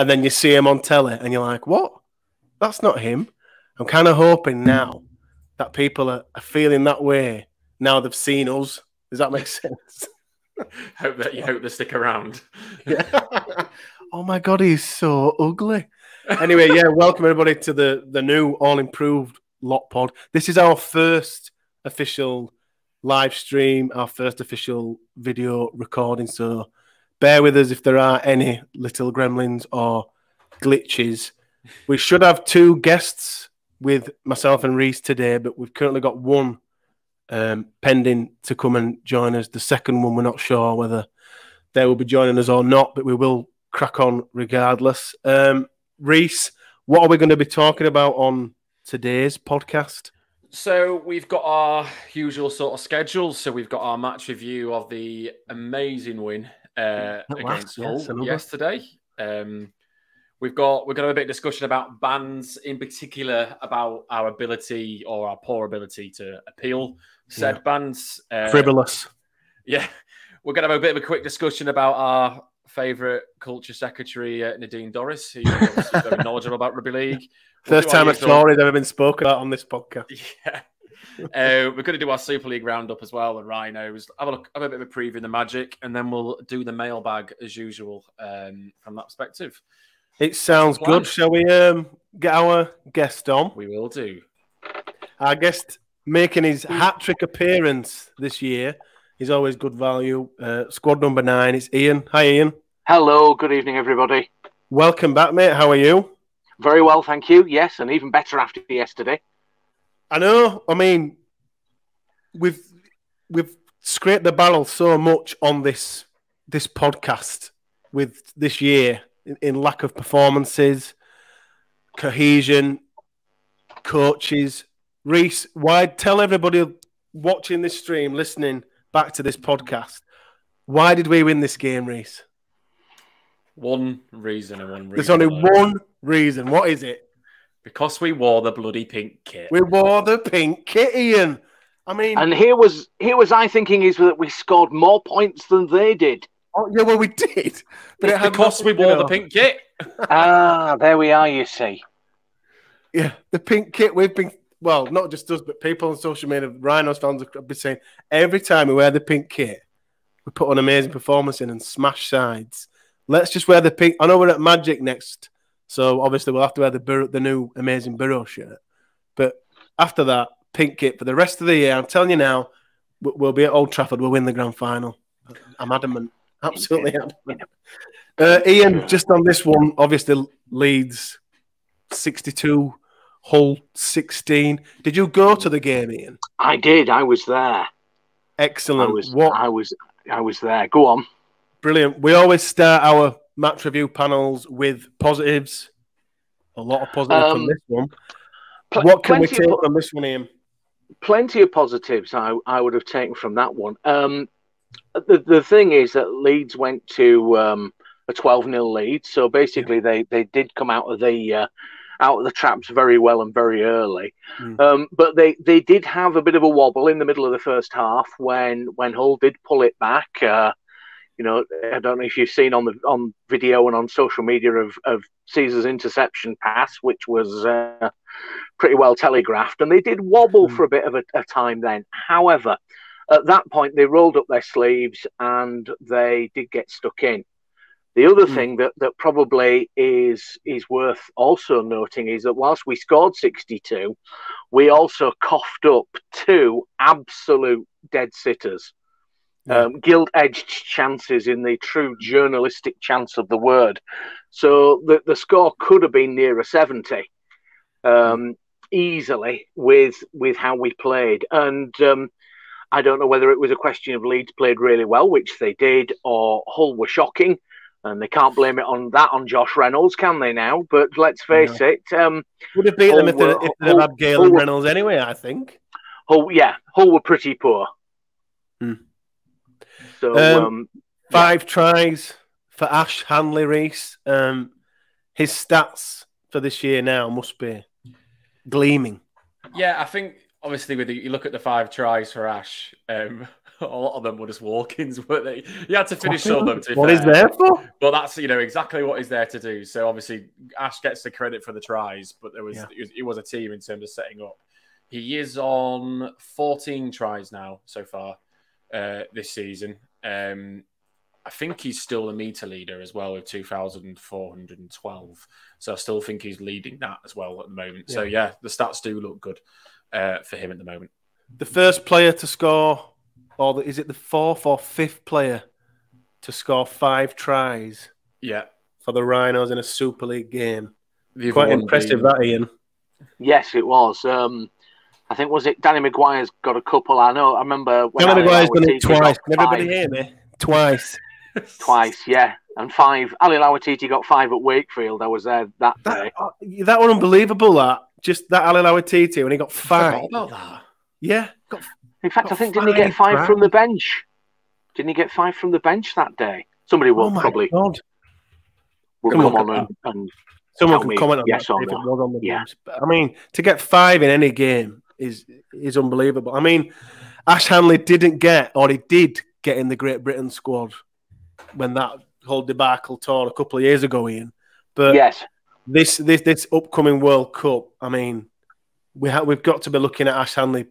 and then you see him on telly, and you're like, "What? That's not him." I'm kind of hoping now that people are feeling that way now they've seen us. Does that make sense? Hope they stick around. Yeah. Oh my God, he's so ugly. Anyway, yeah, welcome everybody to the new all improved Lot Pod. This is our first official live stream, our first official video recording. So bear with us if there are any little gremlins or glitches. We should have two guests with myself and Reese today, but we've currently got one pending to come and join us. The second one, we're not sure whether they will be joining us or not, but we will crack on regardless. Reese, what are we going to be talking about on today's podcast? So we've got our usual sort of schedule. So we've got our match review of the amazing win against Hull yesterday. We're going to have a bit of discussion about bans, in particular about our ability or our poor ability to appeal said bans. Frivolous. Yeah. We're going to have a bit of a quick discussion about our favourite culture secretary, Nadine Dorrie, who's obviously very knowledgeable about rugby league. First time a story that ever been spoken about on this podcast. Yeah. We're going to do our Super League roundup as well, the Rhinos. Have a bit of a preview of the Magic, and then we'll do the mailbag as usual from that perspective. It sounds good. Shall we get our guest on? We will do. Our guest making his hat-trick appearance this year. He's always good value. Squad number 9, it's Ian. Hi, Ian. Hello, good evening, everybody. Welcome back, mate. How are you? Very well, thank you. Yes, and even better after yesterday. I know. I mean, we've scraped the barrel so much on this podcast with this year in lack of performances, cohesion, coaches. Reese, tell everybody watching this stream, listening back to this podcast, why did we win this game, Reese? One reason. There's only one reason. What is it? Because we wore the bloody pink kit. We wore the pink kit, Ian. I mean, and here was I thinking is that we scored more points than they did. Oh yeah, well we did, but it's because we wore the pink kit. There we are. You see, yeah, the pink kit. We've been not just us, but people on social media, Rhinos fans have been saying every time we wear the pink kit, we put an amazing performance in and smash sides. Let's just wear the pink. I know we're at Magic next, so obviously we'll have to wear the new amazing Burrow shirt. But after that, pink kit for the rest of the year. I'm telling you now, we'll be at Old Trafford. We'll win the grand final. I'm adamant, absolutely adamant. Ian, just on this one, obviously Leeds 62, Hull 16. Did you go to the game, Ian? I did. I was there. Excellent. I was there. Go on. Brilliant. We always start our match review panels with positives. A lot of positives from this one. What can we take from this one, Ian? Plenty of positives I would have taken from that one. The thing is that Leeds went to a 12-0 lead, so basically they did come out of the traps very well and very early. But they did have a bit of a wobble in the middle of the first half when Hull did pull it back. I don't know if you've seen on video and on social media of Caesar's interception pass, which was pretty well telegraphed, and they did wobble for a bit of a time then. However, at that point, they rolled up their sleeves and they did get stuck in. The other thing that probably is worth also noting is that whilst we scored 62, we also coughed up 2 absolute dead sitters. Gilt-edged chances in the true journalistic chance of the word. So the score could have been nearer 70 easily with how we played. And I don't know whether it was a question of Leeds played really well, which they did, or Hull were shocking. And they can't blame it on Josh Reynolds, can they now? But let's face it. Would have beat them if they'd had Gale and Reynolds anyway, I think. Hull were pretty poor. So 5 tries for Ash Hanley, Reese. His stats for this year now must be gleaming. Yeah, I think obviously you look at the 5 tries for Ash. a lot of them were just walk-ins, weren't they? You had to finish all of them. What is there for? Well, that's exactly what he's there to do. So obviously, Ash gets the credit for the tries, but it was a team in terms of setting up. He is on 14 tries now so far this season. I think he's still the meter leader as well with 2,412. So I still think he's leading that as well at the moment. Yeah. So yeah, the stats do look good for him at the moment. The first player to score, or is it the fourth or fifth player to score 5 tries? Yeah, for the Rhinos in a Super League game. Quite impressive, that, Ian. Yes, it was. I think, was it Danny Maguire's got a couple? I remember when Danny Maguire's done it twice. Can everybody hear me? Twice. Twice, yeah. And 5. Ali Lawatiti got 5 at Wakefield. I was there that day. That was unbelievable, that. Just that Ali Lawatiti when he got 5. I forgot about that. Yeah. In fact, I think, didn't he get 5 from the bench? Didn't he get 5 from the bench that day? Somebody will probably God. will come on and someone can comment on yes that or if no. it was on the games. But, I mean, to get 5 in any game is unbelievable. I mean, Ash Hanley didn't get, or he did get in the Great Britain squad when that whole debacle tore a couple of years ago, Ian. But yes, this upcoming World Cup, I mean, we've got to be looking at Ash Hanley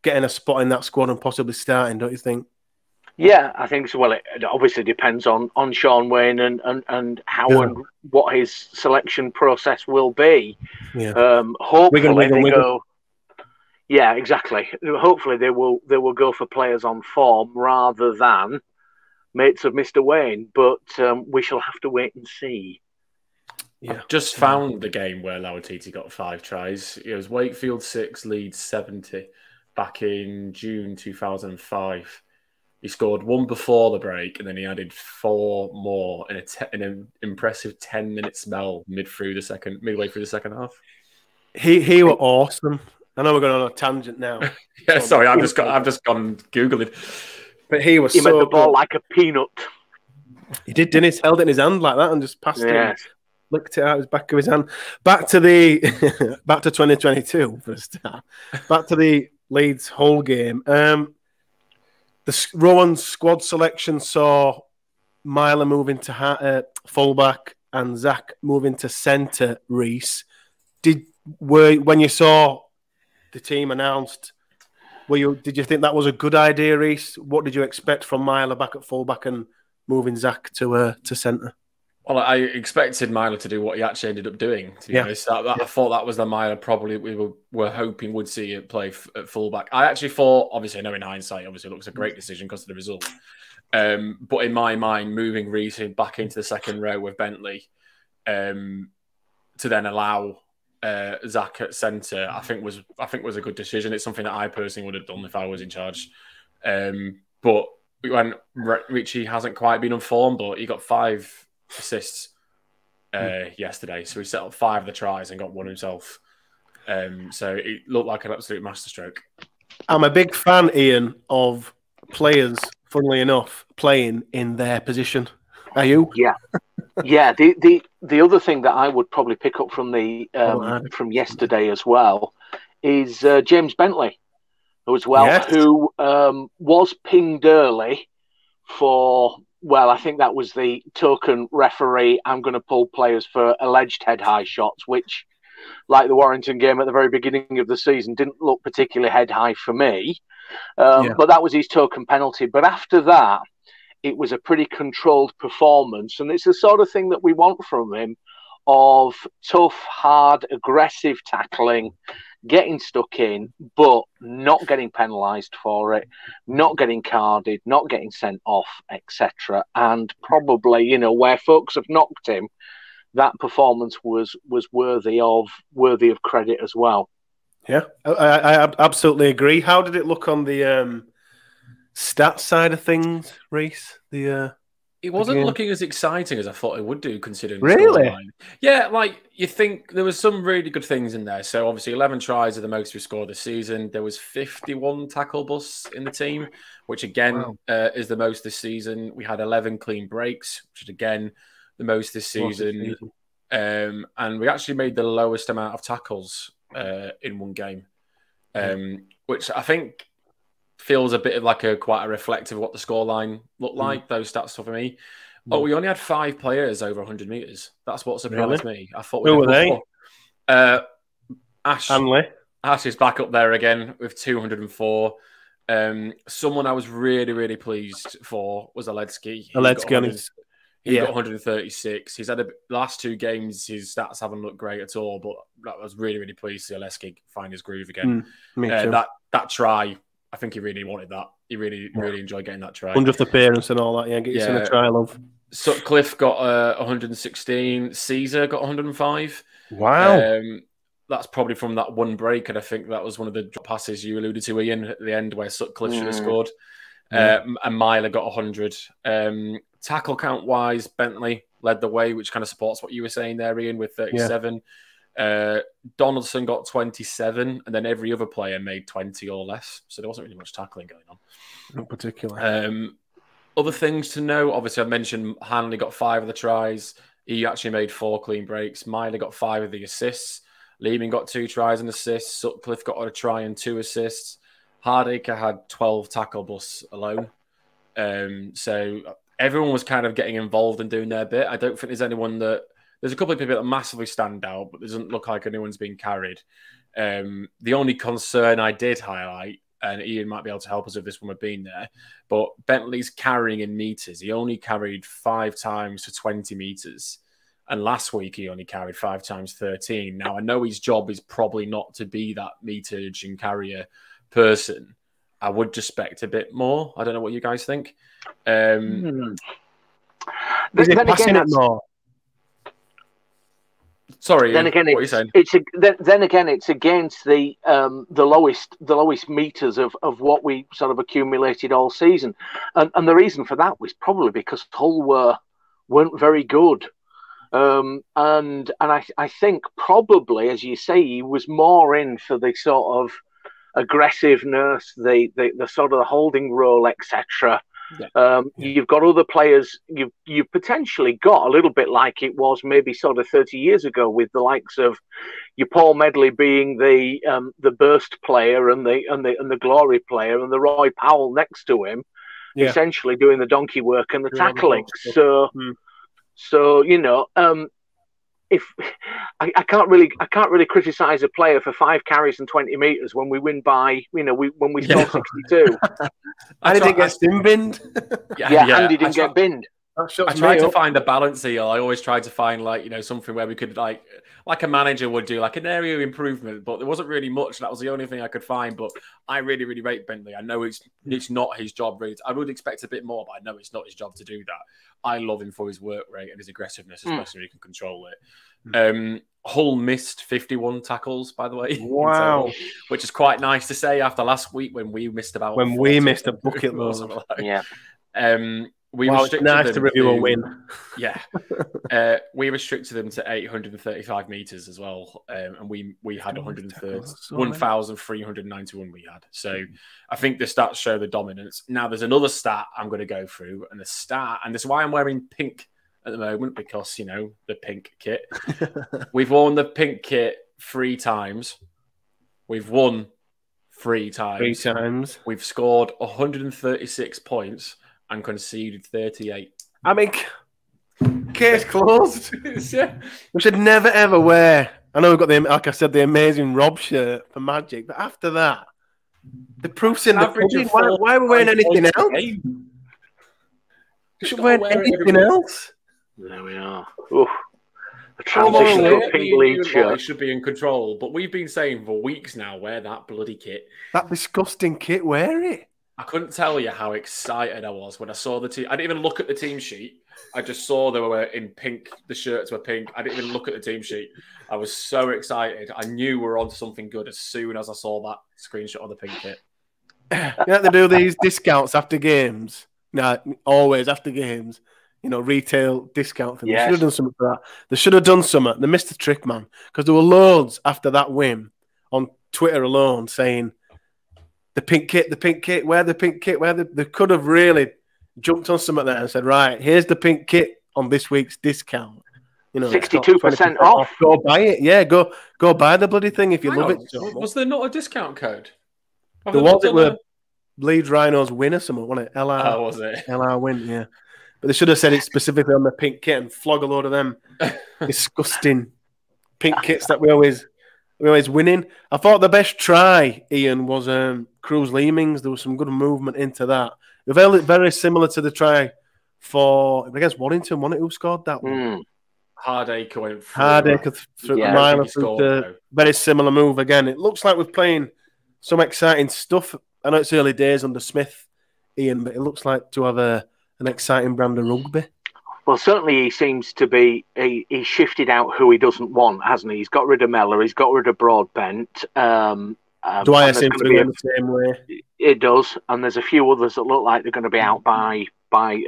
getting a spot in that squad and possibly starting, don't you think? Yeah, I think so. Well, it obviously depends on Sean Wayne and how and what his selection process will be. Yeah. Hopefully they go. Yeah, exactly. Hopefully they will go for players on form rather than mates of Mr. Wayne. But we shall have to wait and see. Yeah. I've just found the game where Lawatiti got 5 tries. It was Wakefield 6, Leeds 70 back in June 2005. He scored 1 before the break, and then he added 4 more in an impressive 10-minute spell midway through the second half. He were awesome. I know we're going on a tangent now. Yeah, sorry, I've just gone googling. But he was he made the ball like a peanut. He did, didn't he? Held it in his hand like that and just passed it. Licked it out of the back of his hand. Back to 2022 for a start. Back to the Leeds whole game. The Rowan's squad selection saw Myler moving to fullback and Zach moving to centre. Reese, when you saw the team announced, did you think that was a good idea, Reese? What did you expect from Myler back at fullback and moving Zach to centre? Well, I expected Myler to do what he actually ended up doing. To be honest, I thought that was the Myler probably we were hoping would see it play at fullback. I actually thought, obviously, I know in hindsight, obviously it looks a great decision because of the result. But in my mind, moving Reese back into the second row with Bentley to then allow Zach at centre, I think was a good decision. It's something that I personally would have done if I was in charge. But when Richie hasn't quite been on form, but he got 5 assists yesterday, so he set up 5 of the tries and got 1 himself. So it looked like an absolute masterstroke. I'm a big fan, Ian, of players, funnily enough, playing in their position. Are you? Yeah. The other thing that I would probably pick up from from yesterday as well is James Bentley as well, who was pinged early for. Well, I think that was the token referee. I'm going to pull players for alleged head-high shots, which, like the Warrington game at the very beginning of the season, didn't look particularly head-high for me. But that was his token penalty. But after that, it was a pretty controlled performance. And it's the sort of thing that we want from him, of tough, hard, aggressive tackling, getting stuck in, but not getting penalised for it, not getting carded, not getting sent off, etc. And probably, where folks have knocked him, that performance was worthy of credit as well. Yeah, I absolutely agree. How did it look on the stats side of things, Reese? It wasn't looking as exciting as I thought it would do, considering really. Yeah, like you think there was some really good things in there. So obviously 11 tries are the most we scored this season. There was 51 tackle busts in the team, which again is the most this season. We had 11 clean breaks, which is again the most this season. And we actually made the lowest amount of tackles in one game, which I think feels a bit of like quite a reflective of what the scoreline looked like. Those stats for me. Oh, we only had 5 players over 100 meters. That's what surprised me. I thought we who were they? Ash is back up there again with 204. Someone I was really, really pleased for was Aletsky. He got 136. He's had the last 2 games. His stats haven't looked great at all, but I was really, really pleased to see Aletsky find his groove again. That try, I think he really wanted that. He really enjoyed getting that try. 100th appearance and all that. Yeah, get you a try, love. Sutcliffe got 116. Caesar got 105. Wow. That's probably from that one break, and I think that was one of the passes you alluded to, Ian, at the end where Sutcliffe should have scored. And Myler got 100. Tackle count-wise, Bentley led the way, which kind of supports what you were saying there, Ian, with 37. Donaldson got 27, and then every other player made 20 or less. So there wasn't really much tackling going on. Not particularly. Other things to know, obviously I mentioned Hanley got 5 of the tries. He actually made 4 clean breaks. Myler got 5 of the assists. Lehman got 2 tries and assists. Sutcliffe got a try and 2 assists. Hardacre had 12 tackle busts alone. So everyone was kind of getting involved and doing their bit. I don't think there's anyone that... There's a couple of people that massively stand out, but it doesn't look like anyone's being carried. The only concern I did highlight, and Ian might be able to help us with this when we've been there, but Bentley's carrying in meters. He only carried 5 times for 20 meters. And last week, he only carried 5 times 13. Now, I know his job is probably not to be that meterage and carrier person. I would expect a bit more. I don't know what you guys think. Is it passing it more? Sorry, then again, what are you saying? Then again, it's against the lowest meters of what we sort of accumulated all season, and the reason for that was probably because Hull weren't very good. And I think probably, as you say, he was more in for the sort of aggressiveness, the sort of the holding role, etc. You've got other players. You've potentially got a little bit like it was maybe sort of 30 years ago with the likes of your Paul Medley being the burst player and the glory player, and the Roy Powell next to him, essentially doing the donkey work and the tackling. So you know, if I can't really criticize a player for 5 carries and 20 meters when we win by when we score 62. And he didn't get stim-binned. And he didn't get binned. I tried to find a balance here. I always tried to find something where we could like a manager would do, like an area of improvement, but there wasn't really much. That was the only thing I could find. But I really, really rate Bentley. I know it's not his job. Really, I would expect a bit more, but I know it's not his job to do that. I love him for his work rate and his aggressiveness, especially when he can control it. Hull missed 51 tackles, by the way. Wow. Which is quite nice to say after last week when we missed about... When we missed a bucket load. Yeah. It's nice to review a win. Yeah. We restricted them to 835 metres as well. And we had 1,391 we had. So I think the stats show the dominance. Now, there's another stat I'm going to go through. And this is why I'm wearing pink at the moment, because, the pink kit. We've worn the pink kit 3 times. We've won 3 times. 3 times. We've scored 136 points and conceded 38. I mean, case closed. Yeah. We should never, ever wear... I know we've got, like I said, the amazing Rob shirt for Magic, but after that, the proof's in the pudding. Why are we wearing anything else? We should wear anything else. There we are. Oof. A transition to a pink lead shirt. Should be in control, but we've been saying for weeks now, wear that bloody kit. That disgusting kit, wear it. I couldn't tell you how excited I was when I saw the team. I didn't even look at the team sheet. I just saw they were in pink. The shirts were pink. I didn't even look at the team sheet. I was so excited. I knew we were on something good as soon as I saw that screenshot of the pink kit. You have to do these discounts after games. No, always after games. Retail discount thing. Yes. They should have done something for that. They should have done something. They missed the trick, man. Because there were loads after that win on Twitter alone saying, the pink kit, where the pink kit, they could have really jumped on something there and said, right, here's the pink kit on this week's discount. 62% off. Go buy it. Yeah, go buy the bloody thing if you love it. Was there not a discount code? There was. Leeds Rhinos win or something, wasn't it? Oh, was it? LR win, yeah. But they should have said it specifically on the pink kit and flog a load of them disgusting pink kits that we always winning. I thought the best try, Ian, was Cruz Leemings. There was some good movement into that. Very, very similar to the try for against Warrington, wasn't it? Who scored that one? Hardacre went through. Hardacre through a mile through very similar move again. It looks like we're playing some exciting stuff. I know it's early days under Smith, Ian, but it looks like to have an exciting brand of rugby. Well, certainly he seems to be. He shifted out who he doesn't want, hasn't he? He's got rid of Mellor. He's got rid of Broadbent. Dwyer seems to be in the same way. It does, and there's a few others that look like they're going to be out by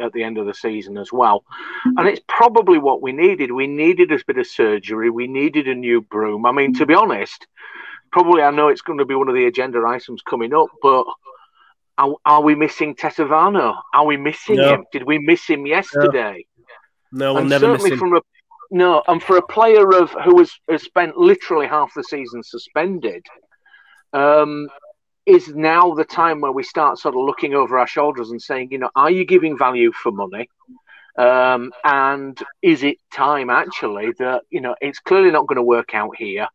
at the end of the season as well. And it's probably what we needed. We needed a bit of surgery. We needed a new broom. I mean, to be honest, probably I know it's going to be one of the agenda items coming up, but. Are we missing Tetevano? Are we missing him? Did we miss him yesterday? No, we'll never miss him. And for a player who has spent literally half the season suspended, is now the time where we start sort of looking over our shoulders and saying, are you giving value for money? And is it time actually that, it's clearly not going to work out here.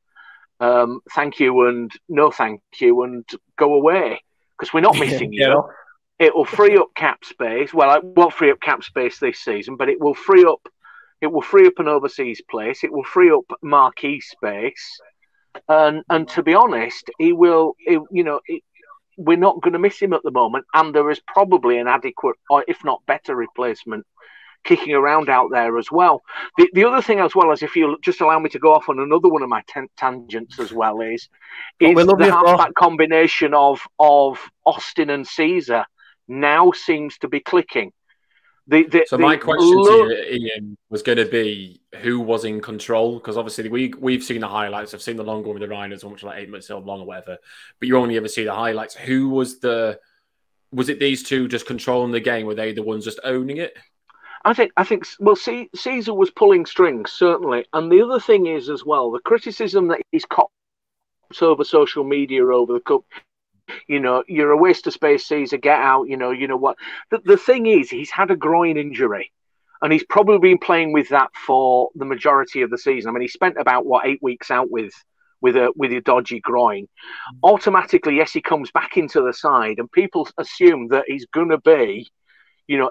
Thank you and no thank you and go away. Because we're not missing you. It will free up cap space. Well, it won't free up cap space this season, but it will free up an overseas place. It will free up marquee space. And to be honest, we're not going to miss him at the moment. And there is probably an adequate, or if not better, replacement kicking around out there as well. The other thing as well is, if you just allow me to go off on another one of my tangents as well, is the halfback combination of Austin and Caesar now seems to be clicking. So my question to you, Ian, was going to be who was in control, because obviously we've seen the highlights. I've seen the long one with the Rhinos, which like 8 minutes long or whatever, but you only ever see the highlights. Who was was it these two just controlling the game? Were they the ones just owning it? I think. Well, Caesar was pulling strings, certainly, and the other thing is as well the criticism that he's copped over social media over the cup. You're a waste of space, Caesar. Get out. You know what? The thing is, he's had a groin injury, and he's probably been playing with that for the majority of the season. I mean, he spent about 8 weeks out with a dodgy groin. Automatically, yes, he comes back into the side, and people assume that he's going to be.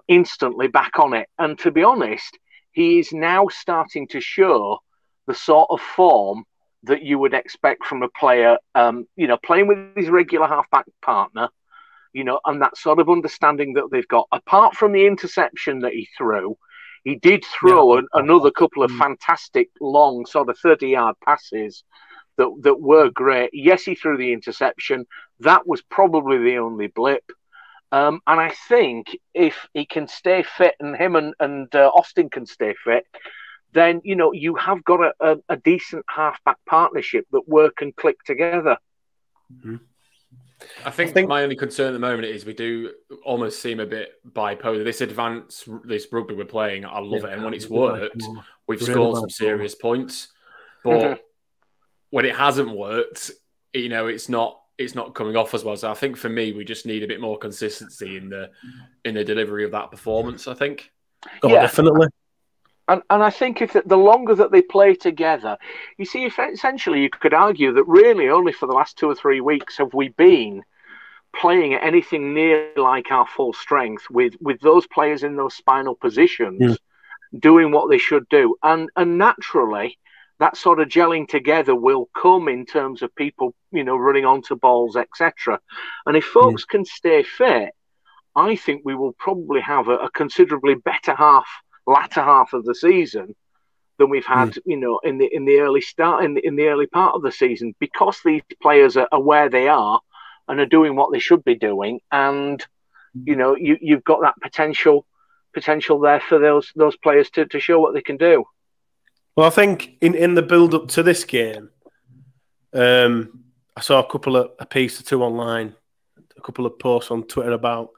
Instantly back on it. And to be honest, he is now starting to show the sort of form that you would expect from a player, playing with his regular halfback partner, and that sort of understanding that they've got. Apart from the interception that he threw, he did throw another couple of fantastic long sort of 30-yard passes that were great. Yes, he threw the interception. That was probably the only blip. And I think if he can stay fit and him and Austin can stay fit, then, you have got a decent halfback partnership that work and click together. Mm-hmm. I think my only concern at the moment is we do almost seem a bit bipolar. This rugby we're playing, I love it. And when it's worked, we've scored some serious points. But when it hasn't worked, it's not coming off as well. So I think for me, we just need a bit more consistency in the delivery of that performance, I think. Definitely. And I think if the longer that they play together, you see, essentially you could argue that really only for the last 2 or 3 weeks have we been playing at anything near like our full strength with those players in those spinal positions doing what they should do. And naturally, that sort of gelling together will come in terms of people, running onto balls, etc. And if folks can stay fit, I think we will probably have a considerably better latter half of the season than we've had, in the early start, in the early part of the season, because these players are where they are and are doing what they should be doing, and you've got that potential there for those players to show what they can do. Well, I think in the build up to this game, I saw a piece or two online, a couple of posts on Twitter about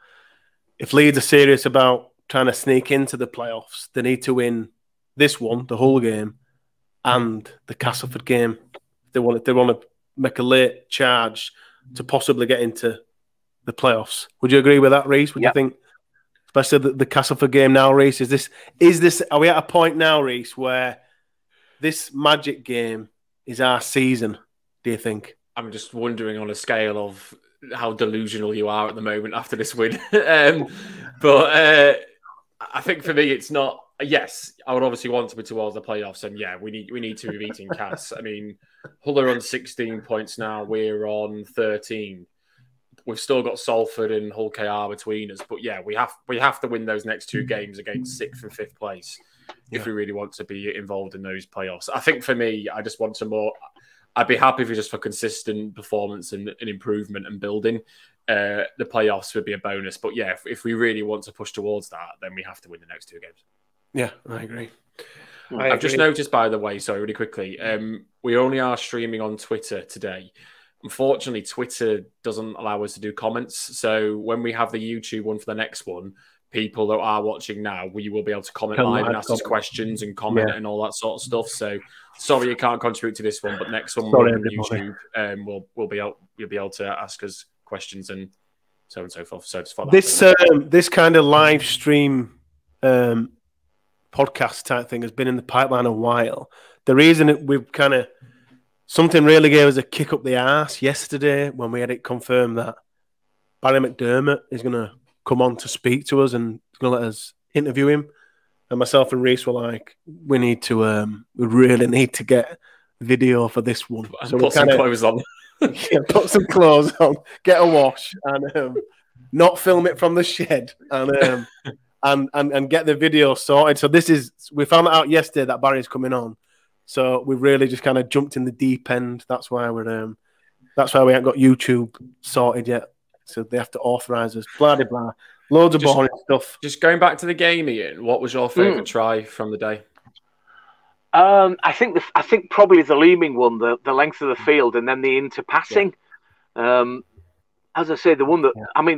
if Leeds are serious about trying to sneak into the playoffs, they need to win this one, the whole game, and the Castleford game. They want to make a late charge to possibly get into the playoffs. Would you agree with that, Reese? Would you think, especially the Castleford game now, Reese? Is this? Are we at a point now, Reese, where this Magic game is our season? Do you think? I'm just wondering on a scale of how delusional you are at the moment after this win. But I think for me, it's not. Yes, I would obviously want to be towards the playoffs, and yeah, we need to be beating Cass. I mean, Hull are on 16 points now. We're on 13. We've still got Salford and Hull KR between us, but yeah, we have to win those next two games against 6th and 5th place if we really want to be involved in those playoffs. I think for me, I just want some more. I'd be happy just for consistent performance and improvement and building. The playoffs would be a bonus, but yeah, if we really want to push towards that, then we have to win the next two games. Yeah, I agree. I've just noticed, by the way, sorry, really quickly, we only are streaming on Twitter today. Unfortunately, Twitter doesn't allow us to do comments. So when we have the YouTube one for the next one, people that are watching now, we will be able to comment live and ask us questions and comment and all that sort of stuff. So sorry you can't contribute to this one, but next one on YouTube, you'll be able to ask us questions and so on and so forth. So just follow this kind of live stream podcast type thing has been in the pipeline a while. The reason we've kind of something really gave us a kick up the arse yesterday when we had it confirmed that Barry McDermott is going to come on to speak to us and going to let us interview him. And myself and Reese were like, we really need to get video for this one. So put some clothes on. Yeah, put some clothes on, get a wash, and not film it from the shed, and get the video sorted. So we found out yesterday that Barry's coming on. So we really just kind of jumped in the deep end. That's why we haven't got YouTube sorted yet. So they have to authorize us. Blah, blah, blah. Loads of boring stuff. Just going back to the game, Ian, what was your favourite try from the day? I think probably the Leeming one, the length of the field, and then the interpassing. Yeah. As I say, the one that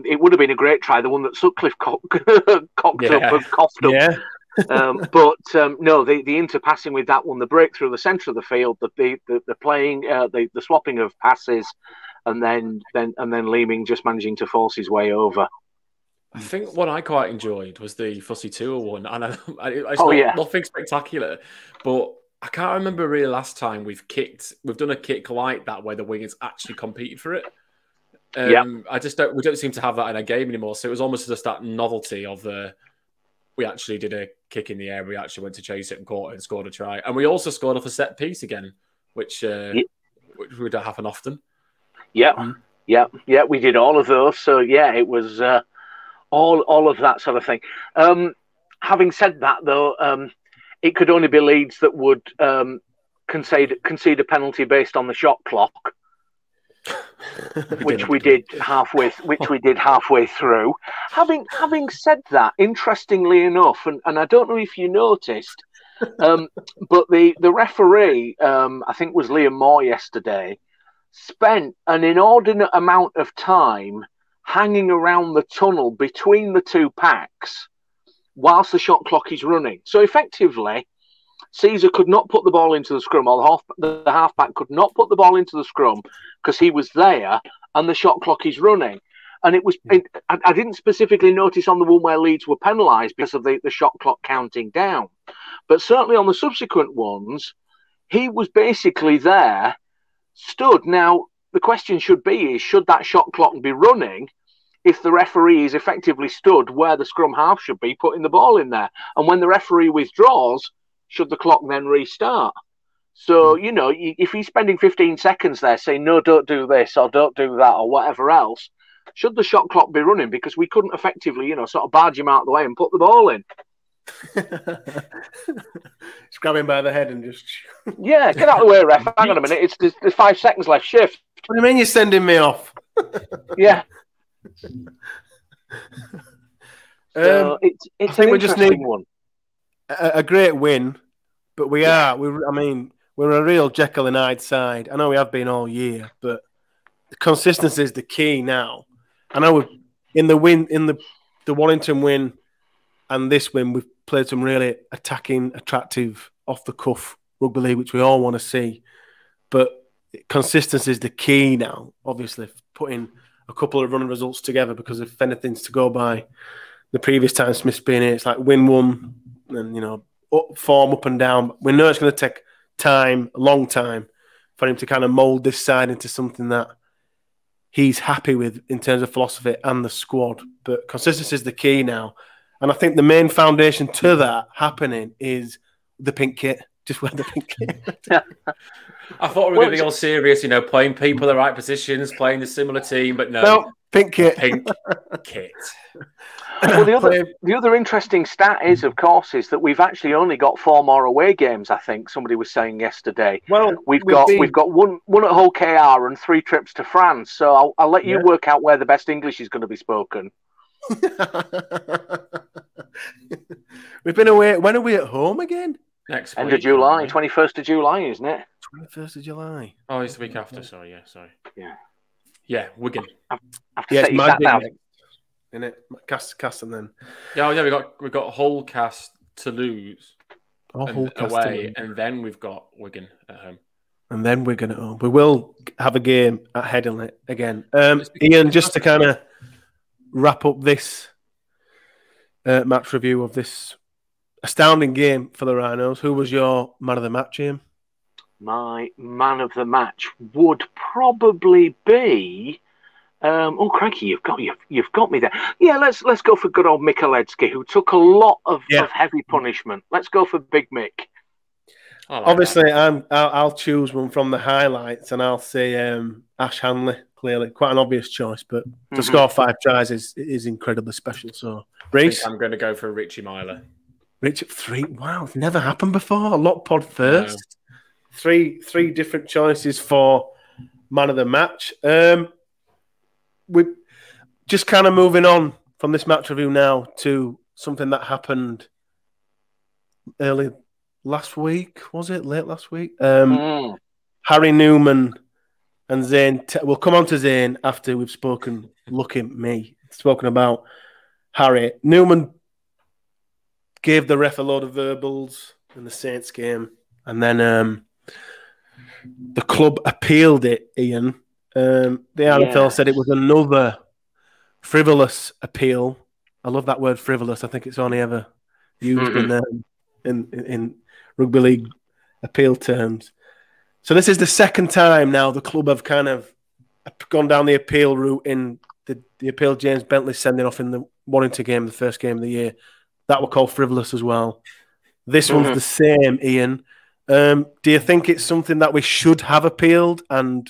it would have been a great try. The one that Sutcliffe cocked up and coughed up. Yeah. But no, the interpassing with that one, the break through the centre of the field, the playing, the swapping of passes, and then Leeming just managing to force his way over. I think what I quite enjoyed was the Fussy Tour one, and it's nothing spectacular, but I can't remember really last time we've done a kick like that where the wingers actually competed for it. We don't seem to have that in a game anymore. So it was almost just that novelty of we actually did a kick in the air. We actually went to chase it and caught it and scored a try. And we also scored off a set piece again, which would happen often. Yeah, we did all of those. So yeah, it was all of that sort of thing. Having said that, though, it could only be Leeds that would concede a penalty based on the shot clock. which we did halfway through. Having said that, interestingly enough, and I don't know if you noticed, but the referee, I think was Liam Moore yesterday, spent an inordinate amount of time hanging around the tunnel between the two packs whilst the shot clock is running. So effectively, Caesar could not put the ball into the scrum, or the halfback could not put the ball into the scrum because he was there and the shot clock is running. And it was I didn't specifically notice on the one where Leeds were penalised because of the shot clock counting down. But certainly on the subsequent ones, he was basically there, stood. Now, the question should that shot clock be running if the referee is effectively stood where the scrum half should be, putting the ball in there? And when the referee withdraws, should the clock then restart? So, if he's spending 15 seconds there saying, no, don't do this or don't do that or whatever else, should the shot clock be running? Because we couldn't effectively, sort of barge him out of the way and put the ball in. Just grab him by the head and just... Yeah, get out of the way, ref. Hang on a minute. There's 5 seconds left. Shift. What do you mean you're sending me off? Yeah. So it's I think we just need one. A great win, but we're a real Jekyll and Hyde side. I know we have been all year, but the consistency is the key now. I know in the Warrington win and this win, we've played some really attacking, attractive, off the cuff rugby league, which we all want to see. But consistency is the key now. Obviously, putting a couple of running results together, because if anything's to go by the previous time Smith's been here, it's like win one and, you know, form up and down. We know it's going to take time, a long time, for him to kind of mould this side into something that he's happy with in terms of philosophy and the squad. But consistency is the key now. And I think the main foundation to that happening is the pink kit. Just wear the pink kit. I thought we were going to be all serious, you know, playing people in the right positions, playing the similar team, but no, pink kit. Pink kit. Well, the other interesting stat is, of course, is that we've actually only got 4 more away games. I think somebody was saying yesterday. Well, we've got one at Hull KR and 3 trips to France. So I'll let you work out where the best English is going to be spoken. We've been away. When are we at home again? Next week, end of July, 21st of July, isn't it? 21st of July. Oh, it's the week after. Sorry, yeah. Yeah, Wigan. I've set that down. In it, cast and then. Yeah, we've got Hull, Cast, Toulouse, Hull, Cast away, and then we've got Wigan at home. And then Wigan at home. We will have a game at Headingley again. Ian, just to kind of wrap up this match review of this astounding game for the Rhinos, who was your man of the match, Ian? My man of the match would probably be. Oh crikey, you've got me there. Yeah, let's go for good old Michalewski, who took a lot of heavy punishment. Let's go for Big Mick. Obviously, I'll choose one from the highlights, and I'll say Ash Hanley. Clearly, quite an obvious choice, but to score 5 tries is incredibly special. So, Reece, I'm going to go for Richie Myler. Richard 3. Wow, it's never happened before. A lot pod first. No. Three different choices for man of the match. We just kind of moving on from this match review now to something that happened early last week. Was it late last week? Harry Newman and Zane. We'll come on to Zane after we've spoken. Spoken about Harry. Newman gave the ref a load of verbals in the Saints game, and then the club appealed it, Ian. The NFL said it was another frivolous appeal. I love that word, frivolous. I think it's only ever used in rugby league appeal terms. So this is the second time now the club have kind of gone down the appeal route in the appeal James Bentley sending off in the Warrington game, the first game of the year. That were called frivolous as well. This one's the same, Ian. Do you think it's something that we should have appealed? And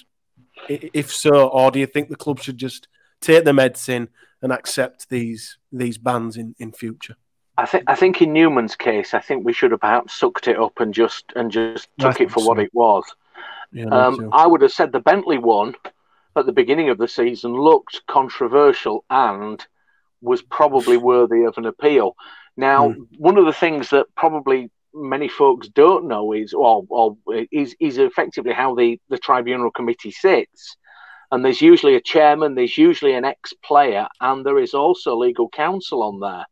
if so, or do you think the club should just take the medicine and accept these bans in future? I think in Newman's case, I think we should have perhaps sucked it up and just took it for what it was. Yeah, I would have said the Bentley one at the beginning of the season looked controversial and was probably worthy of an appeal. Now, one of the things that probably many folks don't know is effectively how the tribunal committee sits. And there's usually a chairman, there's usually an ex-player, and there is also legal counsel on there.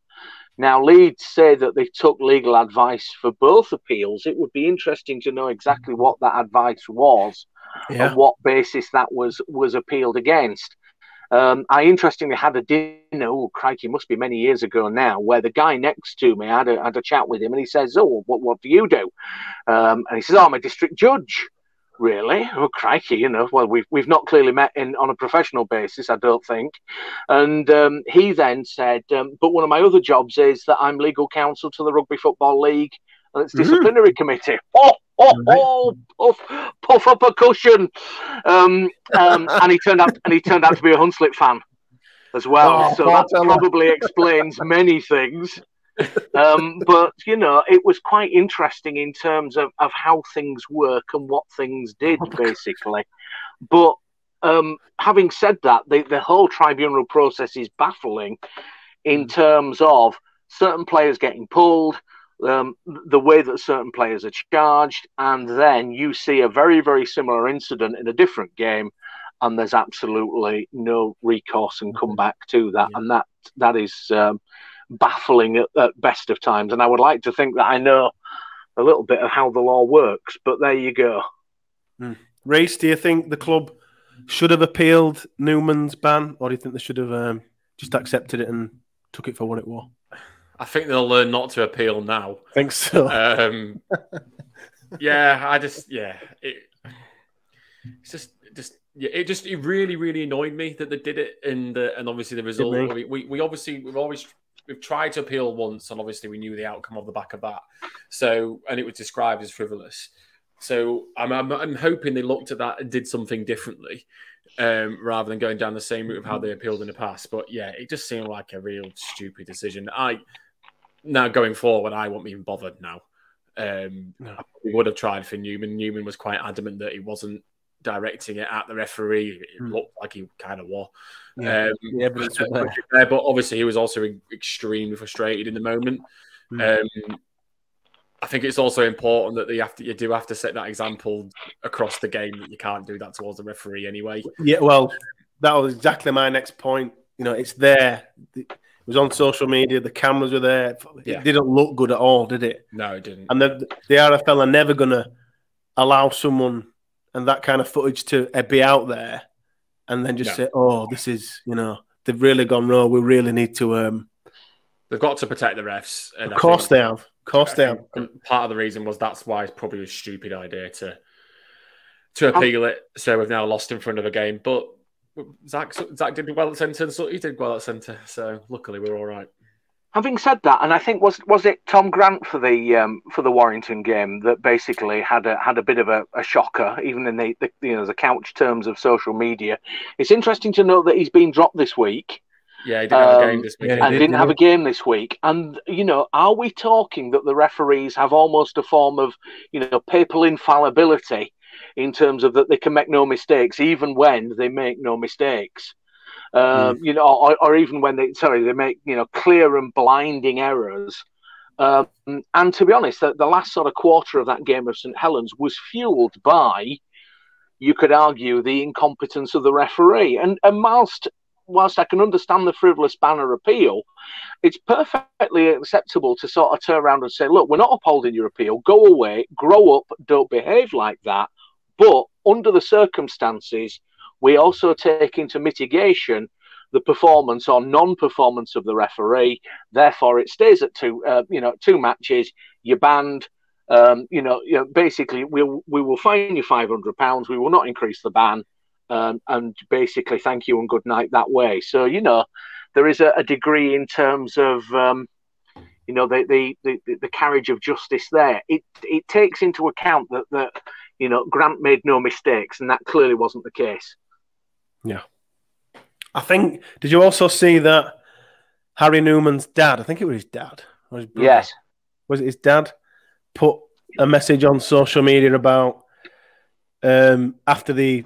Now, Leeds say that they took legal advice for both appeals. It would be interesting to know exactly what that advice was and what basis that was appealed against. I interestingly had a dinner, crikey, must be many years ago now, where the guy next to me, I had a chat with him, and he says, "Oh, what do you do?" And he says, "Oh, I'm a district judge." Really? Oh, crikey, well, we've not clearly met on a professional basis, I don't think. And he then said, "But one of my other jobs is that I'm legal counsel to the Rugby Football League and its disciplinary committee." Puff up a cushion. And he turned out to be a Hunslet fan as well. So that probably explains many things. But it was quite interesting in terms of how things work and what things did, basically. But having said that, the whole tribunal process is baffling in terms of certain players getting pulled, the way that certain players are charged, and then you see a very, very similar incident in a different game, and there's absolutely no recourse and comeback to that. And that is baffling at best of times. And I would like to think that I know a little bit of how the law works, but there you go. Reece, do you think the club should have appealed Newman's ban, or do you think they should have just accepted it and took it for what it was? I think they'll learn not to appeal now. I think so. It really, really annoyed me that they did it, and obviously the result. We've tried to appeal once, and obviously we knew the outcome of the back of that. So, and it was described as frivolous. So I'm hoping they looked at that and did something differently, rather than going down the same route of how they appealed in the past. But yeah, it just seemed like a real stupid decision. Now going forward, I won't be even bothered now. I would have tried for Newman. Newman was quite adamant that he wasn't directing it at the referee. It looked like he kind of was. But obviously he was also extremely frustrated in the moment. I think it's also important that you do have to set that example across the game, that you can't do that towards the referee anyway. Yeah, well, that was exactly my next point. It's there. It was on social media. The cameras were there. It didn't look good at all, did it? No, it didn't. And the RFL are never going to allow someone and that kind of footage to be out there and then just say, oh, this is, they've really gone wrong. We really need to... They've got to protect the refs. And of course they have. Of course they have. Part of the reason was that's why it's probably a stupid idea to appeal it. So we've now lost in front of a game. But Zach did well at centre, and so he did well at centre. So luckily we're all right. Having said that, and I think was it Tom Grant for the Warrington game that basically had a bit of a shocker, even in the couch terms of social media. It's interesting to note that he's been dropped this week. Yeah, he didn't have a game this week. And didn't have a game this week. And, are we talking that the referees have almost a form of, papal infallibility in terms of that they can make no mistakes, even when they make no mistakes? Or even when they make, clear and blinding errors. And to be honest, the last sort of quarter of that game of St Helens was fueled by, you could argue, the incompetence of the referee. And whilst I can understand the frivolous banner appeal, it's perfectly acceptable to sort of turn around and say, look, we're not upholding your appeal. Go away, grow up, don't behave like that. But under the circumstances, we also take into mitigation the performance or non-performance of the referee. Therefore, it stays at two matches. You're banned. Basically, we will fine you £500. We will not increase the ban. And basically, thank you and good night that way. So, there is a degree in terms of, the carriage of justice there. It takes into account that Grant made no mistakes, and that clearly wasn't the case. Yeah. I think, did you also see that Harry Newman's dad, I think it was his dad, or his brother, yes. Was it his dad, put a message on social media about after he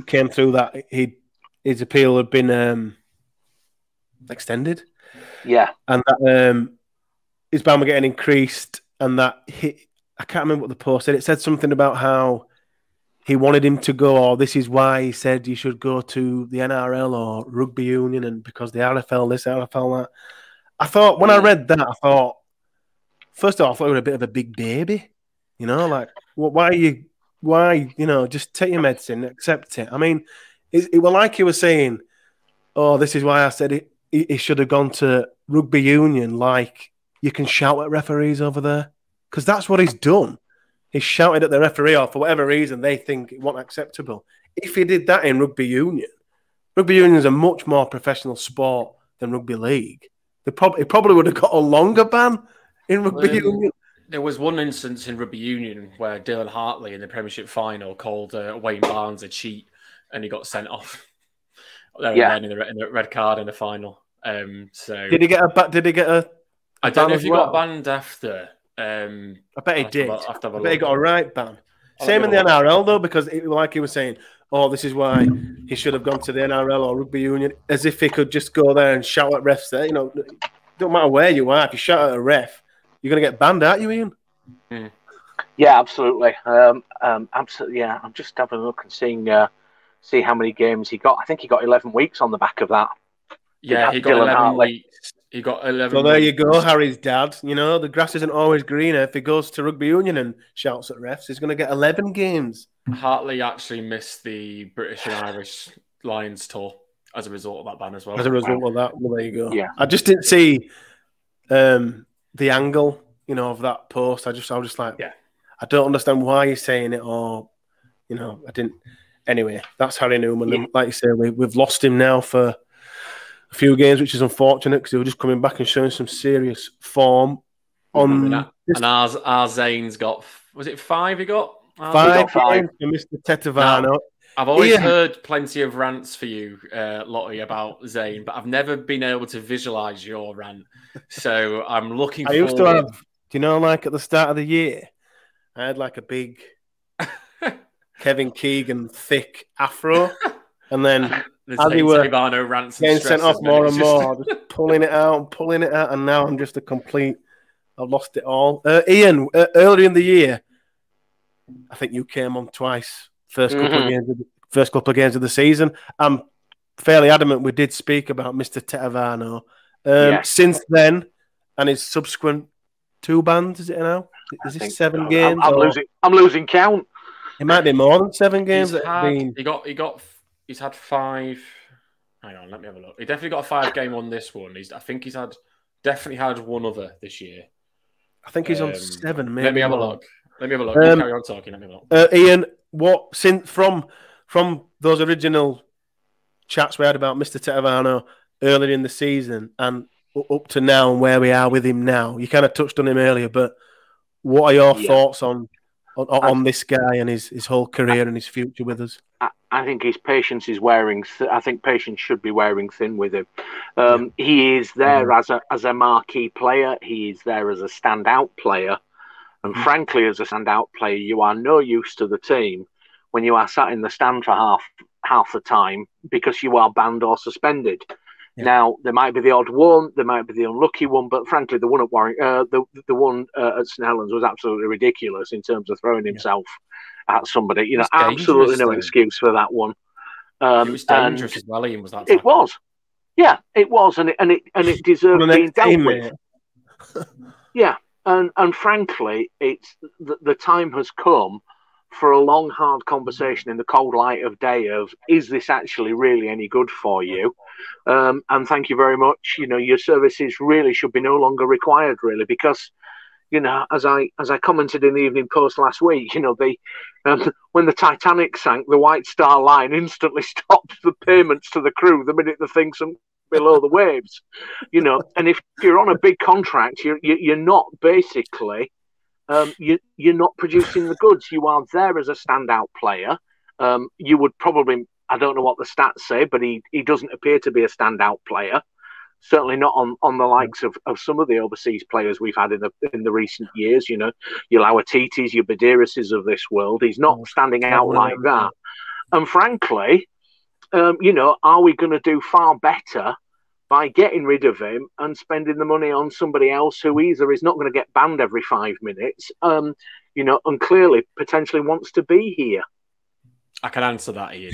came through that his appeal had been extended. Yeah. And that his ban were getting increased, and that I can't remember what the post said. It said something about how he wanted him to go, or this is why he said you should go to the NRL or rugby union, and because the RFL this, RFL that. I thought, when I read that, first of all, I thought you were a bit of a big baby. Like, why, just take your medicine, accept it. I mean, it was like he was saying, oh, this is why I said he should have gone to rugby union, like you can shout at referees over there. Because that's what he's done. He shouted at the referee, or for whatever reason they think it wasn't acceptable. If he did that in rugby union is a much more professional sport than rugby league. He probably would have got a longer ban in rugby union. There was one instance in rugby union where Dylan Hartley in the Premiership final called Wayne Barnes a cheat, and he got sent off. In the red card in the final. So did he get a? I don't know if he got banned after. I bet he did. I bet he got a right ban. Same in the NRL though, because like he was saying, oh, this is why he should have gone to the NRL or rugby union, as if he could just go there and shout at refs there. Don't matter where you are, if you shout at a ref, you're going to get banned, aren't you, Ian? Mm. Yeah, absolutely. Absolutely. Yeah, I'm just having a look and see how many games he got. I think he got 11 weeks on the back of that. Yeah, he got 11 weeks. He got 11. So there you go, Harry's dad. You know, the grass isn't always greener. If he goes to rugby union and shouts at refs, he's going to get 11 games. Hartley actually missed the British and Irish Lions tour as a result of that ban as well. As a result of that, well, there you go. Yeah. I just didn't see the angle, you know, of that post. I was just like, yeah, I don't understand why he's saying it, or, you know, I didn't. Anyway, that's Harry Newman. Yeah. And like you say, we've lost him now for a few games, which is unfortunate because he was just coming back and showing some serious form. And our Zane's got, was it 5 he got? 5 for Mr. Tetavano. Now, I've always heard plenty of rants for you, Lottie, about Zane, but I've never been able to visualise your rant. So I'm looking forward. I used to have, do you know, like at the start of the year, I had like a big Kevin Keegan thick afro, and then as he were getting sent off more and more, just pulling it out, and now I'm just I've lost it all. Ian, earlier in the year, I think you came on twice. First couple of games of the season. I'm fairly adamant we did speak about Mr. Tetavano. Since then, and his subsequent 2 bans, is it now? Is this 7 games? I'm losing count. It might be more than 7 games. He's had 5. Hang on, let me have a look. He definitely got a 5-game on this one. I think he's definitely had one other this year. I think he's on 7. Maybe. Let me have a look. You carry on talking. Let me have a look. Ian, what since from those original chats we had about Mr. Tetavano earlier in the season and up to now and where we are with him now? You kind of touched on him earlier, but what are your thoughts on this guy and his whole career and his future with us? I think his patience is wearing. I think patience should be wearing thin with him. He is there as a marquee player. He is there as a standout player. And frankly, as a standout player, you are no use to the team when you are sat in the stand for half the time because you are banned or suspended. Yeah. Now, there might be the odd one, there might be the unlucky one, but frankly, the one at Warwick, the one at St Helens was absolutely ridiculous in terms of throwing himself at somebody. You know, absolutely no excuse for that one. It was dangerous as well, Ian, was that? It was. Yeah, it was, and it deserved being dealt with. Yeah. And frankly, it's the time has come for a long, hard conversation in the cold light of day of, is this actually really any good for you? And thank you very much. You know, your services really should be no longer required, really, because, you know, as I commented in the Evening Post last week, you know, when the Titanic sank, the White Star Line instantly stopped the payments to the crew the minute the thing sunk below the waves, you know. And if you're on a big contract, you're not basically you're not producing the goods. You are there as a standout player. You would probably, I don't know what the stats say, but he doesn't appear to be a standout player. Certainly not on the likes of some of the overseas players we've had in the recent years. You know, your Lauatitis, your Badirases of this world. He's not standing out like that. And frankly, you know, are we going to do far better by getting rid of him and spending the money on somebody else who either is not going to get banned every 5 minutes, you know, and clearly potentially wants to be here? I can answer that, Ian.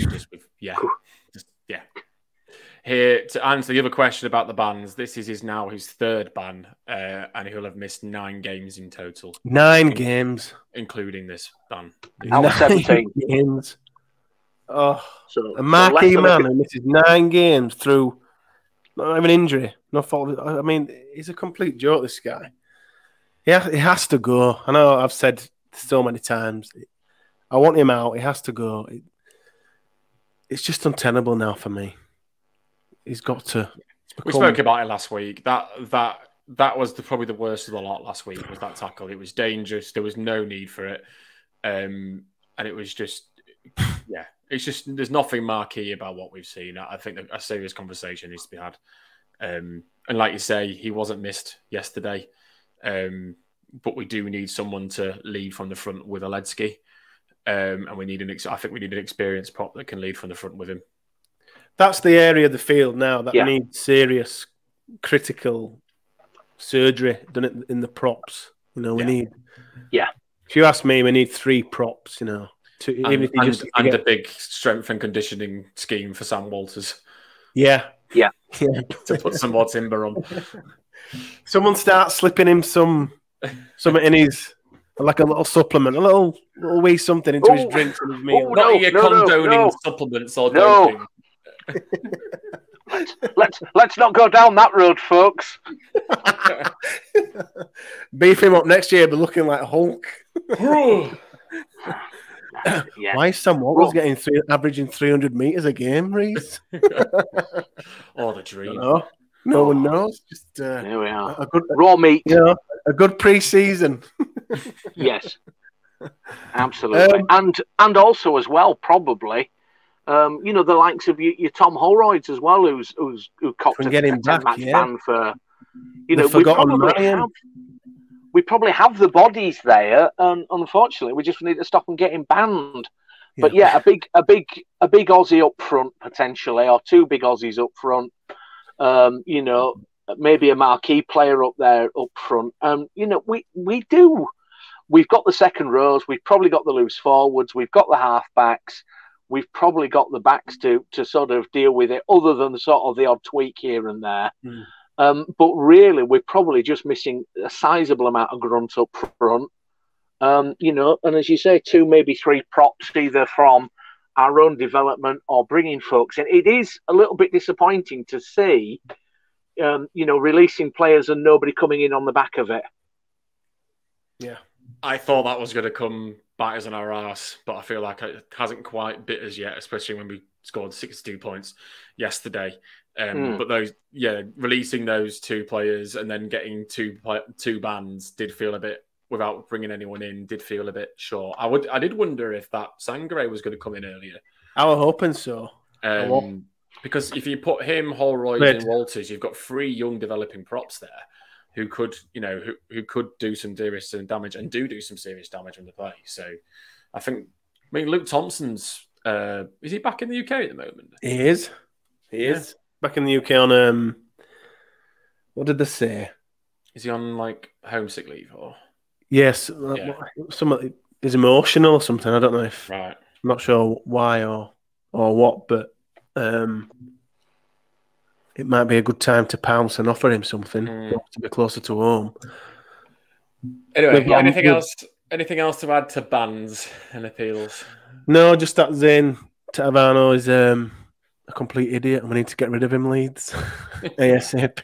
Here, to answer the other question about the bans, this is now his 3rd ban, and he'll have missed 9 games in total. 9 games, including this ban. Out of 17 games. Oh, so a marquee man who misses 9 games through not even injury, no fault. I mean, he's a complete joke, this guy. Yeah, he has to go. I know I've said so many times, I want him out. He has to go. It's just untenable now for me. He's got to. We spoke about it last week. That was probably the worst of the lot last week. Was that tackle? It was dangerous. There was no need for it, and it was just, yeah. It's just there's nothing marquee about what we've seen. I think a serious conversation needs to be had. And like you say, he wasn't missed yesterday, but we do need someone to lead from the front with Oledsky, and we need I think we need an experienced prop that can lead from the front with him. That's the area of the field now that needs serious, critical surgery done in the props. You know, we need. Yeah. If you ask me, we need 3 props. You know. And a big strength and conditioning scheme for Sam Walters. Yeah, Yeah. To put some more timber on. Someone starts slipping him something in his, like a little supplement, a little wee something into his drinks and his meal. Not you're condoning supplements or doping. Let's not go down that road, folks. Beef him up next year, but looking like Hulk. Yeah. Why is Sam Wattles getting averaging 300 meters a game, Reese? Oh, the dream. No one knows. Just here we are. A good raw meat. A good pre-season. Yes, absolutely. And also as well, probably, the likes of your Tom Holroyd's as well, who copped a 10-match ban for. We probably have the bodies there, and unfortunately, we just need to stop them getting banned. Yeah. But yeah, a big Aussie up front potentially, or two big Aussies up front. Maybe a marquee player up there up front. We've got the second rows. We've probably got the loose forwards. We've got the half backs. We've probably got the backs to sort of deal with it, other than sort of the odd tweak here and there. But really, we're probably just missing a sizable amount of grunt up front. And as you say, 2, maybe 3 props, either from our own development or bringing folks in. It is a little bit disappointing to see, releasing players and nobody coming in on the back of it. Yeah. I thought that was going to come bite us on our ass, but I feel like it hasn't quite bit us yet, especially when we scored 62 points yesterday. But releasing those 2 players and then getting two bans did feel a bit, without bringing anyone in, did feel a bit short. I did wonder if that Sangare was going to come in earlier. I was hoping so. Because if you put him, Holroyd, and Walters, you've got 3 young developing props there who could, who could do some serious damage and do some serious damage on the play. So I mean, Luke Thompson's, is he back in the UK at the moment? He is. He is. Back in the UK on, what did they say? Is he on, like, homesick leave or? Yes. Is emotional or something. I don't know if. Right. I'm not sure why or what, but it might be a good time to pounce and offer him something to be closer to home. Anyway, anything else to add to bans and appeals? No, just that Zane Tavano is a complete idiot and we need to get rid of him, Leeds. ASAP.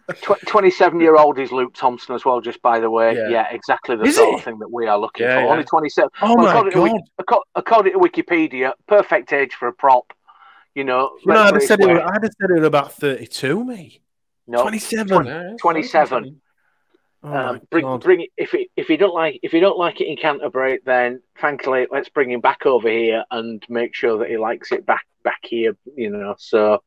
27-year-old is Luke Thompson as well, just by the way. Yeah, exactly the sort of thing that we are looking for. Only 27. Oh, my God. According to Wikipedia, perfect age for a prop. I'd have said it was about 32, mate. No, 27. 27. Bring it. If you don't like it in Canterbury, then frankly, let's bring him back over here and make sure that he likes it back here. So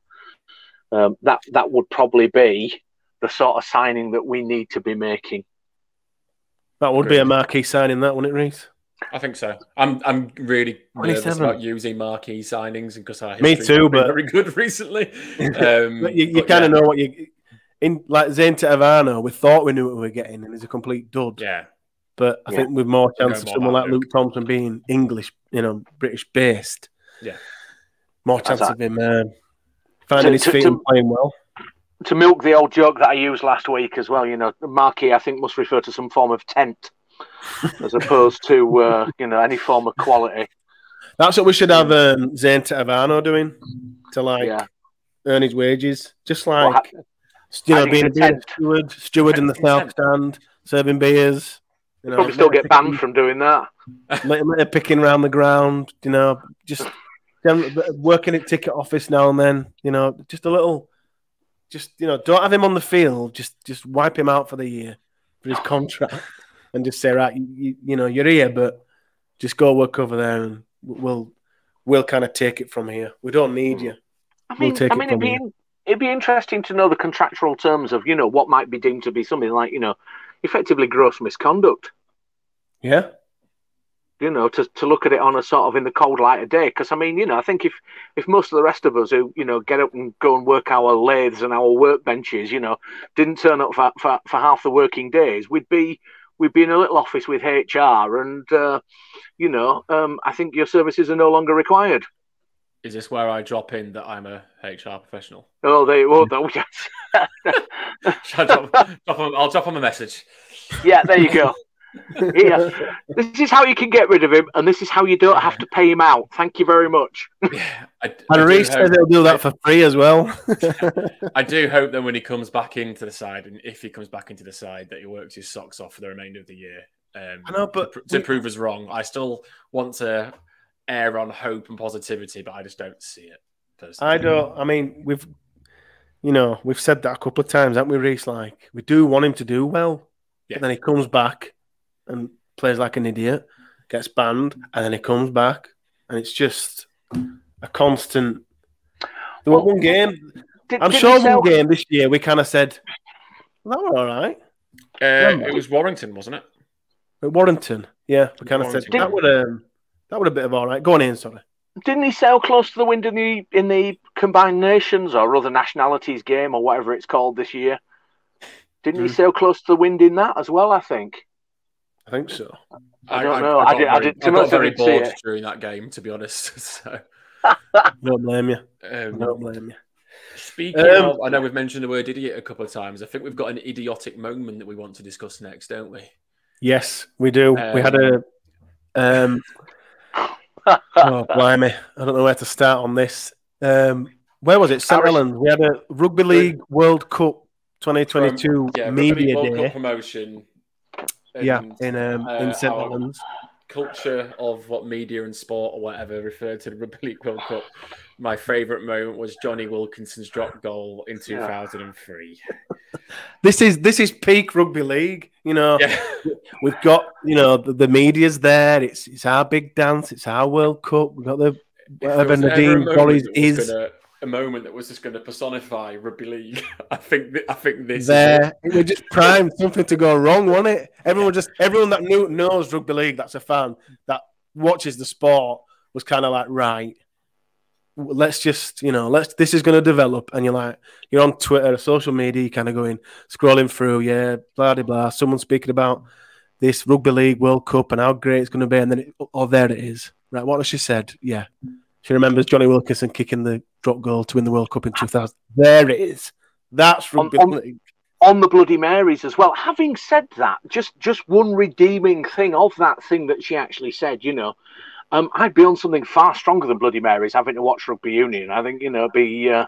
that would probably be the sort of signing that we need to be making. That would be a marquee signing, that wouldn't it, Reese? I think so. I'm really nervous about using marquee signings because our me too, but very good recently. you kind of know what you in, like Zane Tavano. We thought we knew what we were getting, and he's a complete dud. Yeah, but I think with more chance of someone like Luke Thompson being English, British based, more chance of him finding his feet and playing well. To milk the old joke that I used last week as well, marquee I think must refer to some form of tent. As opposed to any form of quality. That's what we should have Zane Tavano doing to earn his wages, just like being a steward in the south stand, serving beers. Probably still get banned from doing that. Later picking around the ground, just working at ticket office now and then. Just a little, don't have him on the field. Just wipe him out for the year for his contract. And just say, right, you're here, but just go work over there, and we'll kind of take it from here. We don't need you. It'd be interesting to know the contractual terms of what might be deemed to be something like effectively gross misconduct. Yeah. To look at it on a sort of in the cold light of day, because I think if most of the rest of us who get up and go and work our lathes and our workbenches, didn't turn up for half the working days, we'd be in a little office with HR, and I think your services are no longer required. Is this where I drop in that I'm a HR professional? Oh, they will. Yes. I'll drop him a message. Yeah, there you go. Yeah. This is how you can get rid of him, and this is how you don't have to pay him out. Thank you very much. Yeah, and Reece says he'll do that for free as well. I do hope that when he comes back into the side, and if he comes back into the side, that he works his socks off for the remainder of the year. I know, but to prove us wrong, I still want to err on hope and positivity, but I just don't see it personally. I don't. I mean, we've said that a couple of times, haven't we, Reece? Like, we do want him to do well, but then he comes back and plays like an idiot, gets banned, and then he comes back, and it's just a constant. There was one game. I'm sure one game this year we kind of said, well, that was all right. It was Warrington, wasn't it? Warrington, yeah. We kind of said that would have been all right. Go on in, sorry. Didn't he sail close to the wind in the Combined Nations or other nationalities game or whatever it's called this year? Didn't he sail close to the wind in that as well? I think so. I don't know. I got very bored during that game, to be honest. So. Don't blame you. Don't blame you. Speaking of, I know we've mentioned the word idiot a couple of times. I think we've got an idiotic moment that we want to discuss next, don't we? Yes, we do. We had a... oh, blimey. I don't know where to start on this. Where was it? St. Helens. We had a Rugby League World Cup 2022 media World day. Cup promotion. In St. Helens. Culture of what media and sport or whatever referred to the Rugby League World Cup. My favourite moment was Johnny Wilkinson's drop goal in 2003. This is peak rugby league. We've got the media's there. It's our big dance. It's our World Cup. We've got the whatever Nadine Dorrie is. A moment that was just going to personify rugby league. I think this there. It was just primed something to go wrong, wasn't it? Everyone that knows rugby league, that's a fan that watches the sport, was kind of like, right, let's just this is going to develop. And you're on Twitter, social media, you're kind of scrolling through, blah blah blah. Someone speaking about this Rugby League World Cup and how great it's going to be, and then there it is. Right, what has she said? Yeah. She remembers Johnny Wilkinson kicking the drop goal to win the World Cup in 2000. There it is. That's rugby league. On the Bloody Marys as well. Having said that, just one redeeming thing of that thing that she actually said, I'd be on something far stronger than Bloody Marys having to watch rugby union. I think, I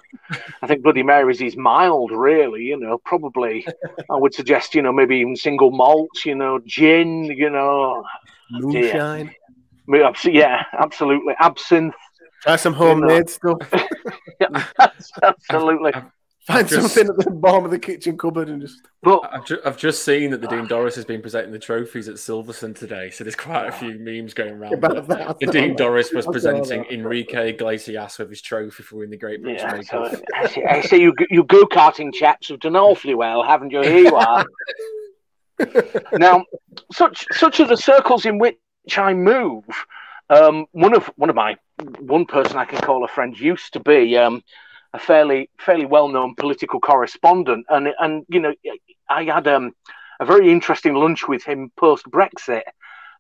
think Bloody Marys is mild, really, probably I would suggest, maybe even single malts, gin, moonshine. Yeah, absolutely. Absinthe. Try some homemade stuff. Absolutely. Find something at the bottom of the kitchen cupboard and just. But I've just seen that Nadine Dorrie has been presenting the trophies at Silverstone today, so there's quite a few memes going around. Nadine Dorrie was presenting Enrique Iglesias with his trophy for winning the Great British Mailbag. So I see you go-karting chaps have done awfully well, haven't you? Here you are. Now, such are the circles in which I move. One person I can call a friend used to be a fairly well-known political correspondent, and I had a very interesting lunch with him post Brexit,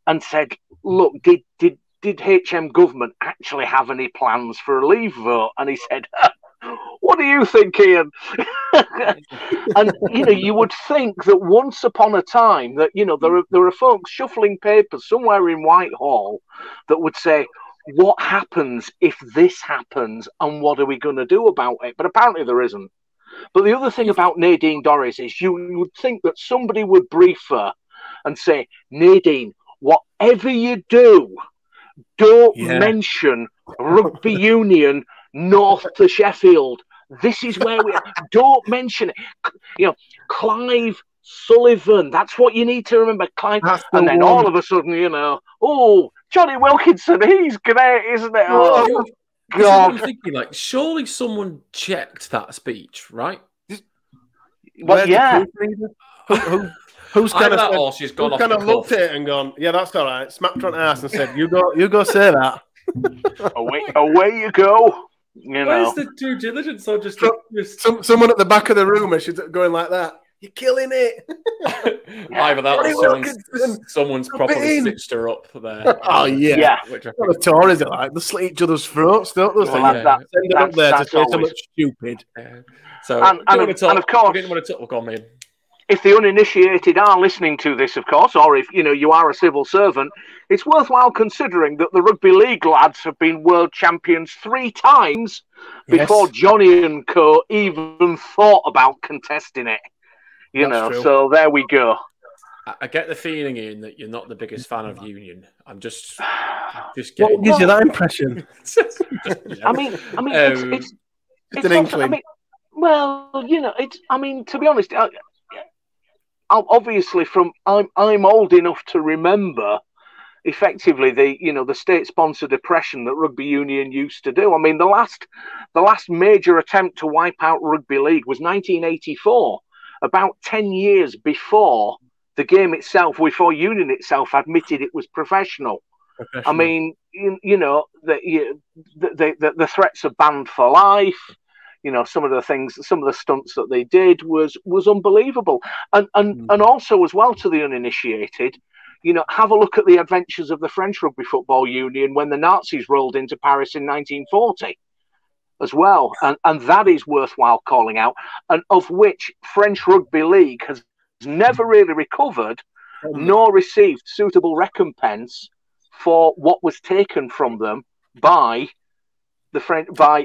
and said, "Look, did HM government actually have any plans for a leave vote?" And he said, "What do you think, Ian?" And you would think that once upon a time that there are folks shuffling papers somewhere in Whitehall that would say, what happens if this happens and what are we going to do about it? But apparently there isn't. But the other thing about Nadine Dorrie is you would think that somebody would brief her and say, Nadine, whatever you do, don't mention rugby union north to Sheffield. This is where we are. Don't mention it. Clive Sullivan. That's what you need to remember. Clive. And then all of a sudden, Johnny Wilkinson, he's great, isn't it? Oh, God. I'm thinking, surely someone checked that speech, right? Well, yeah. Who's kind of she's gone off kind of looked at it and gone, yeah, that's all right. Smacked her on the ass and said, you go say that. away you go. Where's the due diligence? Or just someone at the back of the room, she's going like that. You're killing it. Either that or someone's properly stitched her up there. Oh, yeah. Which I What the Tories are like. They slit each other's throats, don't they? Well, Send it up there to say something stupid. So, and of course, we didn't want to talk on me. If the uninitiated are listening to this, of course, or if you are a civil servant, it's worthwhile considering that the rugby league lads have been world champions 3 times before Johnny and co even thought about contesting it. So there we go. I get the feeling, Ian, that you're not the biggest fan of Union. I'm just getting. What gives you that impression? I mean, it's an inkling. To be honest. Obviously, I'm old enough to remember effectively the state-sponsored oppression that rugby union used to do. I mean, the last major attempt to wipe out rugby league was 1984, about 10 years before the game itself, before union itself admitted it was professional. I mean, the threats of banned for life. Some of the stunts that they did was unbelievable. And also as well, to the uninitiated, have a look at the adventures of the French Rugby Football Union when the Nazis rolled into Paris in 1940 as well. And that is worthwhile calling out, and of which French Rugby League has never really recovered nor received suitable recompense for what was taken from them by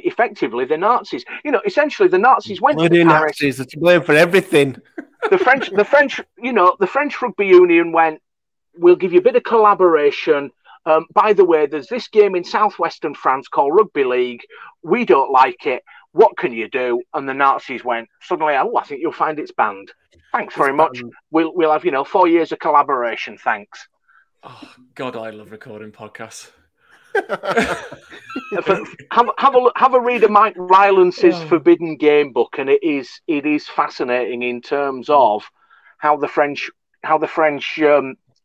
effectively the Nazis. Essentially the Nazis went to Paris. Nazis are to blame for everything. The French Rugby Union went, we'll give you a bit of collaboration. By the way, there's this game in southwestern France called Rugby League. We don't like it. What can you do? And the Nazis went, suddenly, I think you'll find it's banned. Thanks very much. We'll have 4 years of collaboration. Thanks. Oh God, I love recording podcasts. have a read of Mike Rylance's Forbidden Game book, and it is fascinating in terms of how the French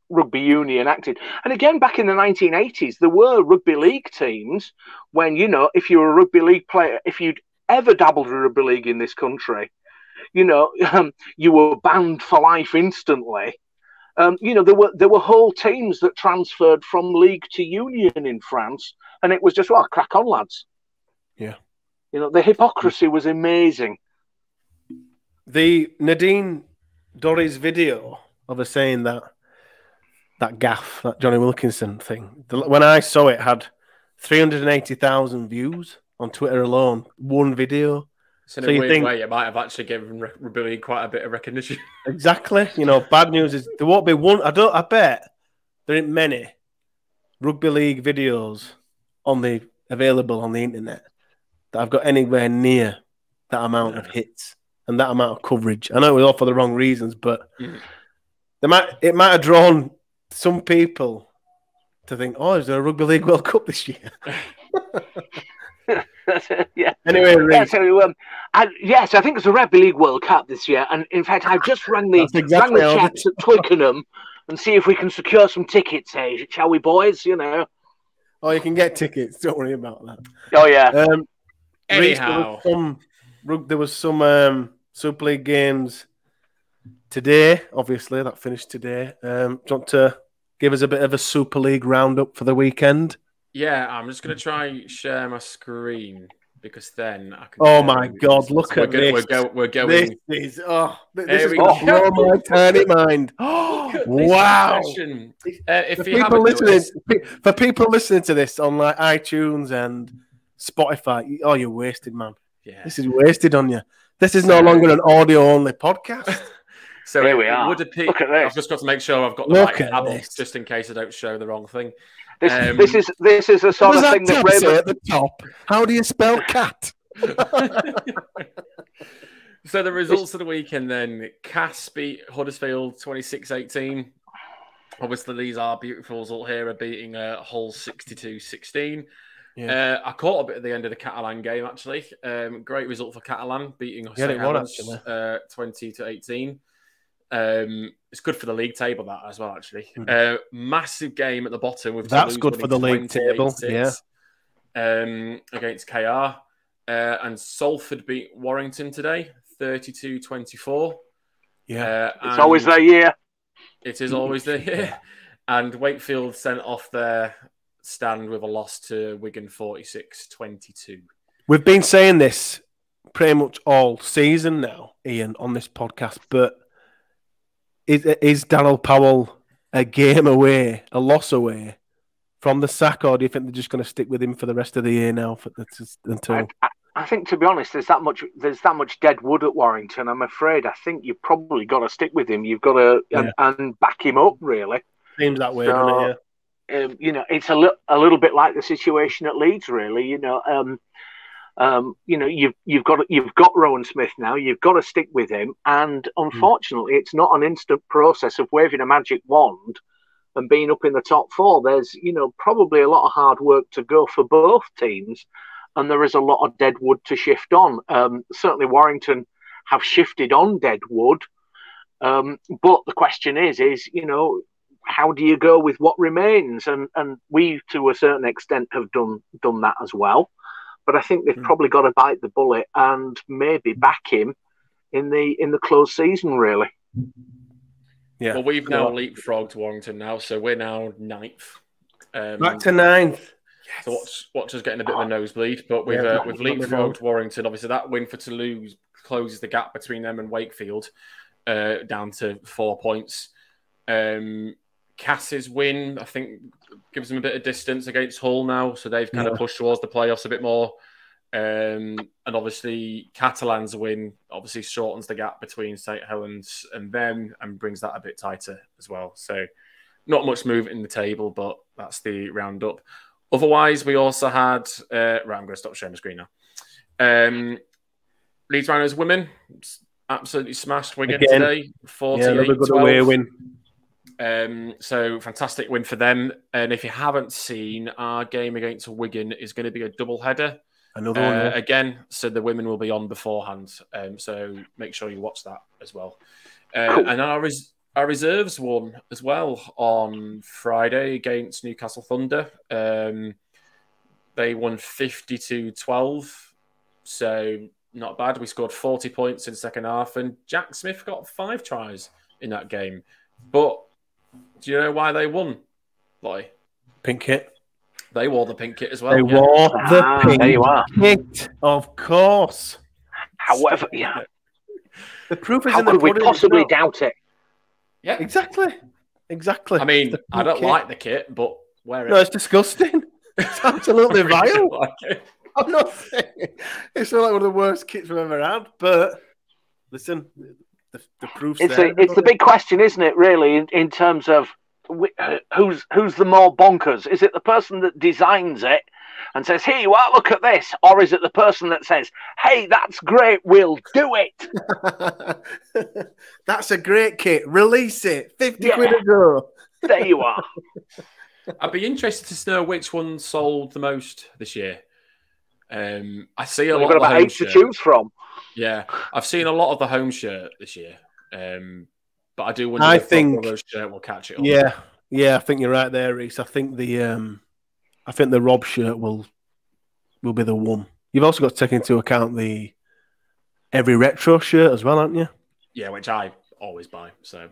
rugby union acted. And again, back in the 1980s, there were rugby league teams when if you were a rugby league player, if you'd ever dabbled in rugby league in this country, you were banned for life instantly. There were whole teams that transferred from league to union in France, and it was just, crack on, lads. Yeah. The hypocrisy was amazing. The Nadine Dorrie's video of her saying that gaffe, that Johnny Wilkinson thing, when I saw it, had 380,000 views on Twitter alone. One video. So in a weird way, it might have actually given rugby league quite a bit of recognition. Exactly. Bad news is there won't be one. I bet there ain't many rugby league videos available on the internet that I've got anywhere near that amount of hits and that amount of coverage. I know it was all for the wrong reasons, but it might have drawn some people to think, is there a Rugby League World Cup this year? Yeah. Anyway, yes, I think it's a Rugby League World Cup this year, and in fact, I've just rang the chaps at Twickenham and see if we can secure some tickets. Shall we, boys? Oh, you can get tickets. Don't worry about that. Oh yeah. Anyhow, there was some Super League games today. Obviously, that finished today. Do you want to give us a bit of a Super League roundup for the weekend? Yeah, I'm just going to try share my screen because then I can. Oh my God! Look at this. We're going. This is going to blow my tiny mind. Wow! For people listening to this on like iTunes and Spotify, you're wasted, man. Yeah. This is wasted on you. This is no longer an audio-only podcast. So here we are. Look at this. I've just got to make sure I've got the right tab on, just in case I don't show the wrong thing. This is the sort of thing that Raymond at the top. How do you spell cat? So the results of the weekend then: Cass beat Huddersfield 26-18. Obviously, these are beautiful results here. Beating Hull 62-16. Yeah. I caught a bit at the end of the Catalan game actually. Great result for Catalan beating St. Helens 20-18. It's good for the league table that as well, actually. Massive game at the bottom with that's good for the league table, against KR. And Salford beat Warrington today, 32-24. Yeah, it's always their year. It is always their year. And Wakefield sent off their stand with a loss to Wigan 46-22. We've been saying this pretty much all season now, Ian, on this podcast, but is Darryl Powell a game away, a loss away from the sack, or do you think they're just going to stick with him for the rest of the year now? Until I think, to be honest, there's that much dead wood at Warrington. I'm afraid. I think you've probably got to stick with him. You've got to and back him up, really. Seems that way, doesn't it? Yeah. It's a little bit like the situation at Leeds, really. You've got Rowan Smith now. You've got to stick with him, and unfortunately, it's not an instant process of waving a magic wand and being up in the top four. There's probably a lot of hard work to go for both teams, and there is a lot of dead wood to shift on. Certainly, Warrington have shifted on dead wood, but the question is how do you go with what remains? And we, to a certain extent, have done that as well. But I think they've probably got to bite the bullet and maybe back him in the close season, really. Yeah. Well, we've now leapfrogged Warrington now, so we're now 9th. Back to 9th. So watch us getting a bit of a nosebleed, but we've leapfrogged Warrington. Obviously, that win for Toulouse closes the gap between them and Wakefield down to 4 points. Cass's win, I think, gives them a bit of distance against Hull now, so they've kind of pushed towards the playoffs a bit more. And obviously, Catalan's win obviously shortens the gap between St Helens and them and brings that a bit tighter as well. So not much movement in the table, but that's the roundup. Otherwise, we also had... right, I'm going to stop sharing the screen now. Leeds Rhinos women absolutely smashed Wigan today. 48-12. Away win. So fantastic win for them. And if you haven't seen, our game against Wigan is going to be a double header. Another one again. So the women will be on beforehand. So make sure you watch that as well. Cool. And our reserves won as well on Friday against Newcastle Thunder. They won 52-12. So not bad. We scored 40 points in the second half, and Jack Smith got 5 tries in that game. But do you know why they won, Lloyd? Pink kit. They wore the pink kit as well. They wore the pink kit, of course. However, the proof is how in the could we pudding, possibly doubt it? Yeah, exactly. I mean, I don't like the kit, but wear it. No, it's disgusting. It's absolutely vile. Like I'm not saying it's not like one of the worst kits we've ever had, but listen. The proof's there. It's the big question, isn't it, really, in terms of who's the more bonkers? Is it the person that designs it and says, hey, well, look at this? Or is it the person that says, hey, that's great, we'll do it? That's a great kit. Release it. 50 quid a go. There you are. I'd be interested to know which one sold the most this year. I see a lot of the home shirt. To choose from. Yeah, I've seen a lot of the home shirt this year, but I do wonder if the Brothers shirt will catch it on. Yeah, I think you're right there, Reese. I think the Rob shirt will be the one. You've also got to take into account the every retro shirt as well, haven't you? Yeah, which I always buy. So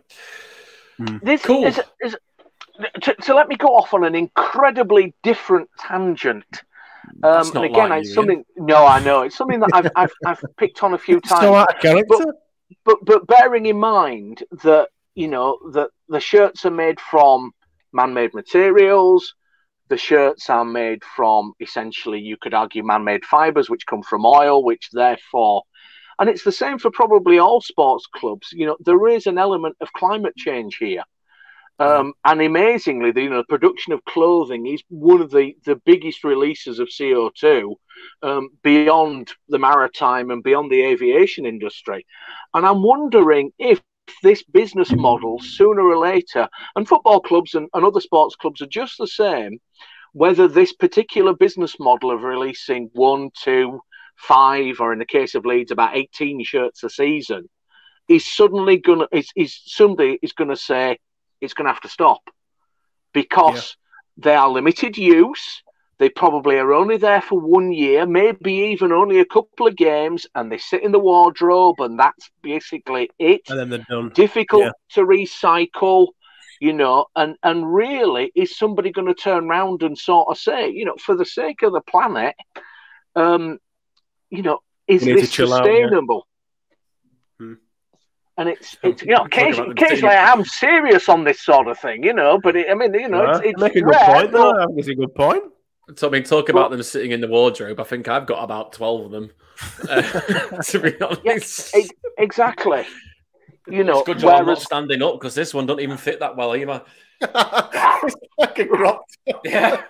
this cool. To let me go off on an incredibly different tangent. And again, it's something. No, I know it's something that I've picked on a few times. So out of character. But bearing in mind that that the shirts are made from man-made materials, the shirts are made from essentially, you could argue, man-made fibers, which come from oil, which therefore, and it's the same for probably all sports clubs. There is an element of climate change here. And amazingly, the production of clothing is one of the biggest releases of CO2 beyond the maritime and beyond the aviation industry. And I'm wondering if this business model, sooner or later, and football clubs and other sports clubs are just the same, whether this particular business model of releasing 1, 2, 5, or in the case of Leeds, about 18 shirts a season, is suddenly going to, somebody is going to say, it's going to have to stop because they are limited use. They probably are only there for 1 year, maybe even only a couple of games, and they sit in the wardrobe, and that's basically it. And then they're done. Difficult to recycle, you know, and really, is somebody going to turn around and sort of say, you know, for the sake of the planet, you know, is this sustainable? And it's you know, occasionally I am serious on this sort of thing, you know, but I mean, you know, it's make a good point, though. That's a good point. So, I mean, talk about them sitting in the wardrobe. I think I've got about 12 of them, to be honest. Yeah, exactly. You know, it's good job I'm not standing up because this one doesn't even fit that well either. It's like a crop top. Yeah.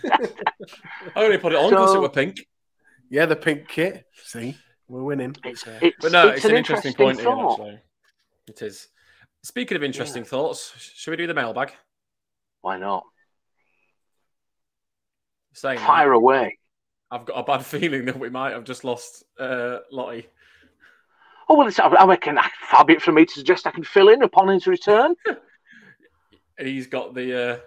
I only put it on because it was pink. Yeah, the pink kit. See, we're winning. But no, it's an interesting point here, actually. It is. Speaking of interesting thoughts, should we do the mailbag? Why not? Fire away. I've got a bad feeling that we might have just lost Lottie. Oh, well, I reckon far be it for me to suggest I can fill in upon his return. He's got the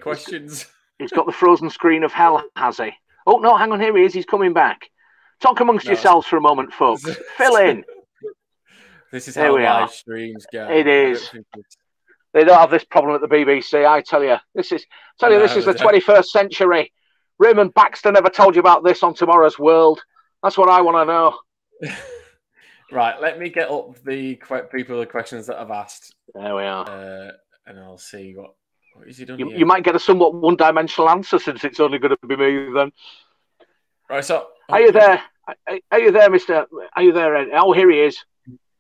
questions. He's got the frozen screen of hell, has he? Oh, no, hang on, here he is. He's coming back. Talk amongst yourselves for a moment, folks. Fill in. This is how live streams go. It is. They don't have this problem at the BBC, I tell you. This is the 21st century. Raymond Baxter never told you about this on Tomorrow's World. That's what I want to know. Right, let me get up the questions that I've asked. There we are. And I'll see what is he done. You might get a somewhat one-dimensional answer since it's only going to be me then. Right, so... Are you there? Are you there, Mister? Are you there, Ed? Oh, here he is.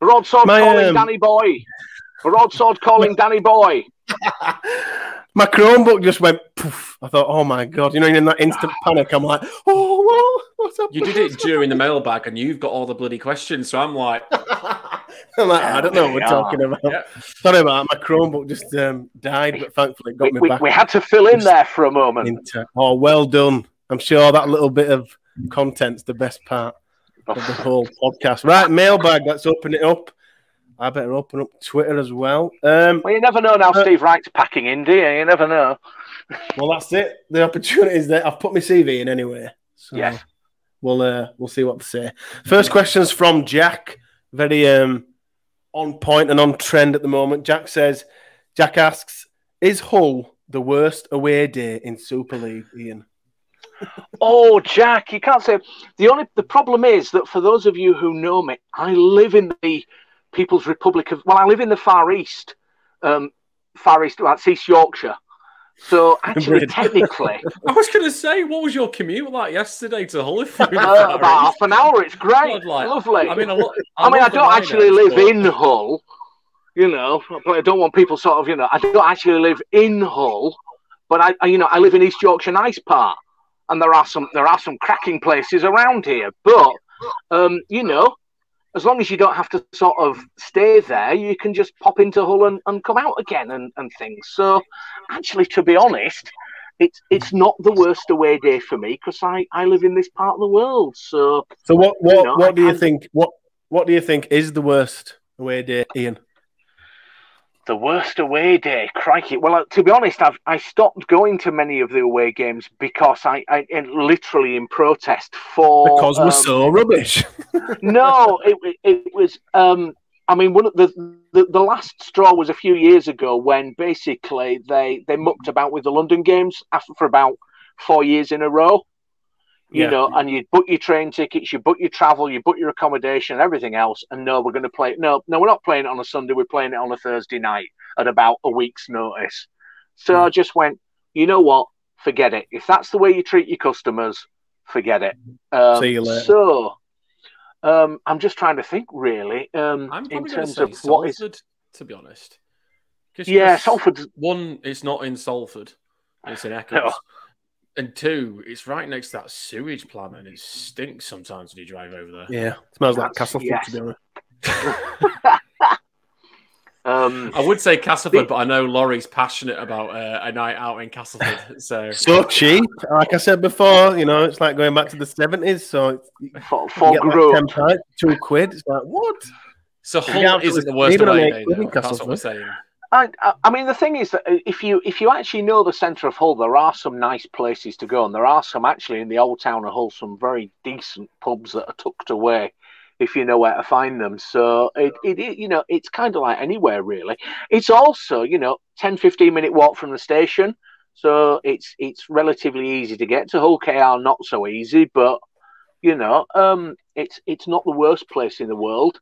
Broadsword calling Danny Boy. Broadsword calling Danny Boy. My Chromebook just went poof. I thought, oh my God. You know, in that instant panic, I'm like, oh, well, what's up? You did it during the mailbag and you've got all the bloody questions. So I'm like, I don't know what we're talking about. Yeah. Sorry about that. My Chromebook just died, but thankfully it got me back. We had to fill in there for a moment. Oh, well done. I'm sure that little bit of content's the best part of the whole podcast. Right, mailbag, let's open it up. I better open up Twitter as well. Well, you never know now Steve Wright's packing in, do you? You never know. Well, that's it. The opportunity is there. I've put my CV in anyway. So yes. We'll see what to say. First question's from Jack. Very on point and on trend at the moment. Jack asks, is Hull the worst away day in Super League, Ian? Oh, Jack, you can't say. The problem is that for those of you who know me, I live in the People's Republic of... Well, I live in the Far East. That's East Yorkshire. So, actually, technically... I was going to say, what was your commute like yesterday to Hull? About half an hour. It's great. Lovely. I don't actually live in Hull. You know, but I don't want people sort of, you know... I don't actually live in Hull. But, I live in East Yorkshire Nice Part. And there are some cracking places around here. But, you know... As long as you don't have to sort of stay there, you can just pop into Hull and come out again and things. So, actually, to be honest, it's not the worst away day for me because I live in this part of the world. So what do you think? What do you think is the worst away day, Ian? The worst away day, crikey. Well, to be honest, I stopped going to many of the away games because I literally in protest for... Because we're so rubbish. No, it was... I mean, one of the last straw was a few years ago when basically they mucked about with the London games for about 4 years in a row. You know, and you book your train tickets, you book your travel, you book your accommodation, everything else. And no, we're going to play it. No, we're not playing it on a Sunday. We're playing it on a Thursday night at about a week's notice. So I just went, you know what? Forget it. If that's the way you treat your customers, forget it. See you later. So I'm just trying to think, really, in terms of what is... To be honest. Yeah, Salford's... One, it's not in Salford. It's in Eccles. No. And two, it's right next to that sewage plant, and it stinks sometimes when you drive over there. Yeah, it smells like Castleford, to be honest. I would say Castleford, but I know Laurie's passionate about a night out in Castleford. So cheap, like I said before, you know, it's like going back to the 70s. So for like £2 It's like, what? So Hull isn't the worst away day, though. That's what we're saying. I mean, the thing is that if you actually know the centre of Hull, there are some nice places to go, and there are some actually in the old town of Hull, some very decent pubs that are tucked away, if you know where to find them. So it's kind of like anywhere really. It's also 10-15 minute walk from the station, so it's relatively easy to get to. Hull KR not so easy, but it's not the worst place in the world.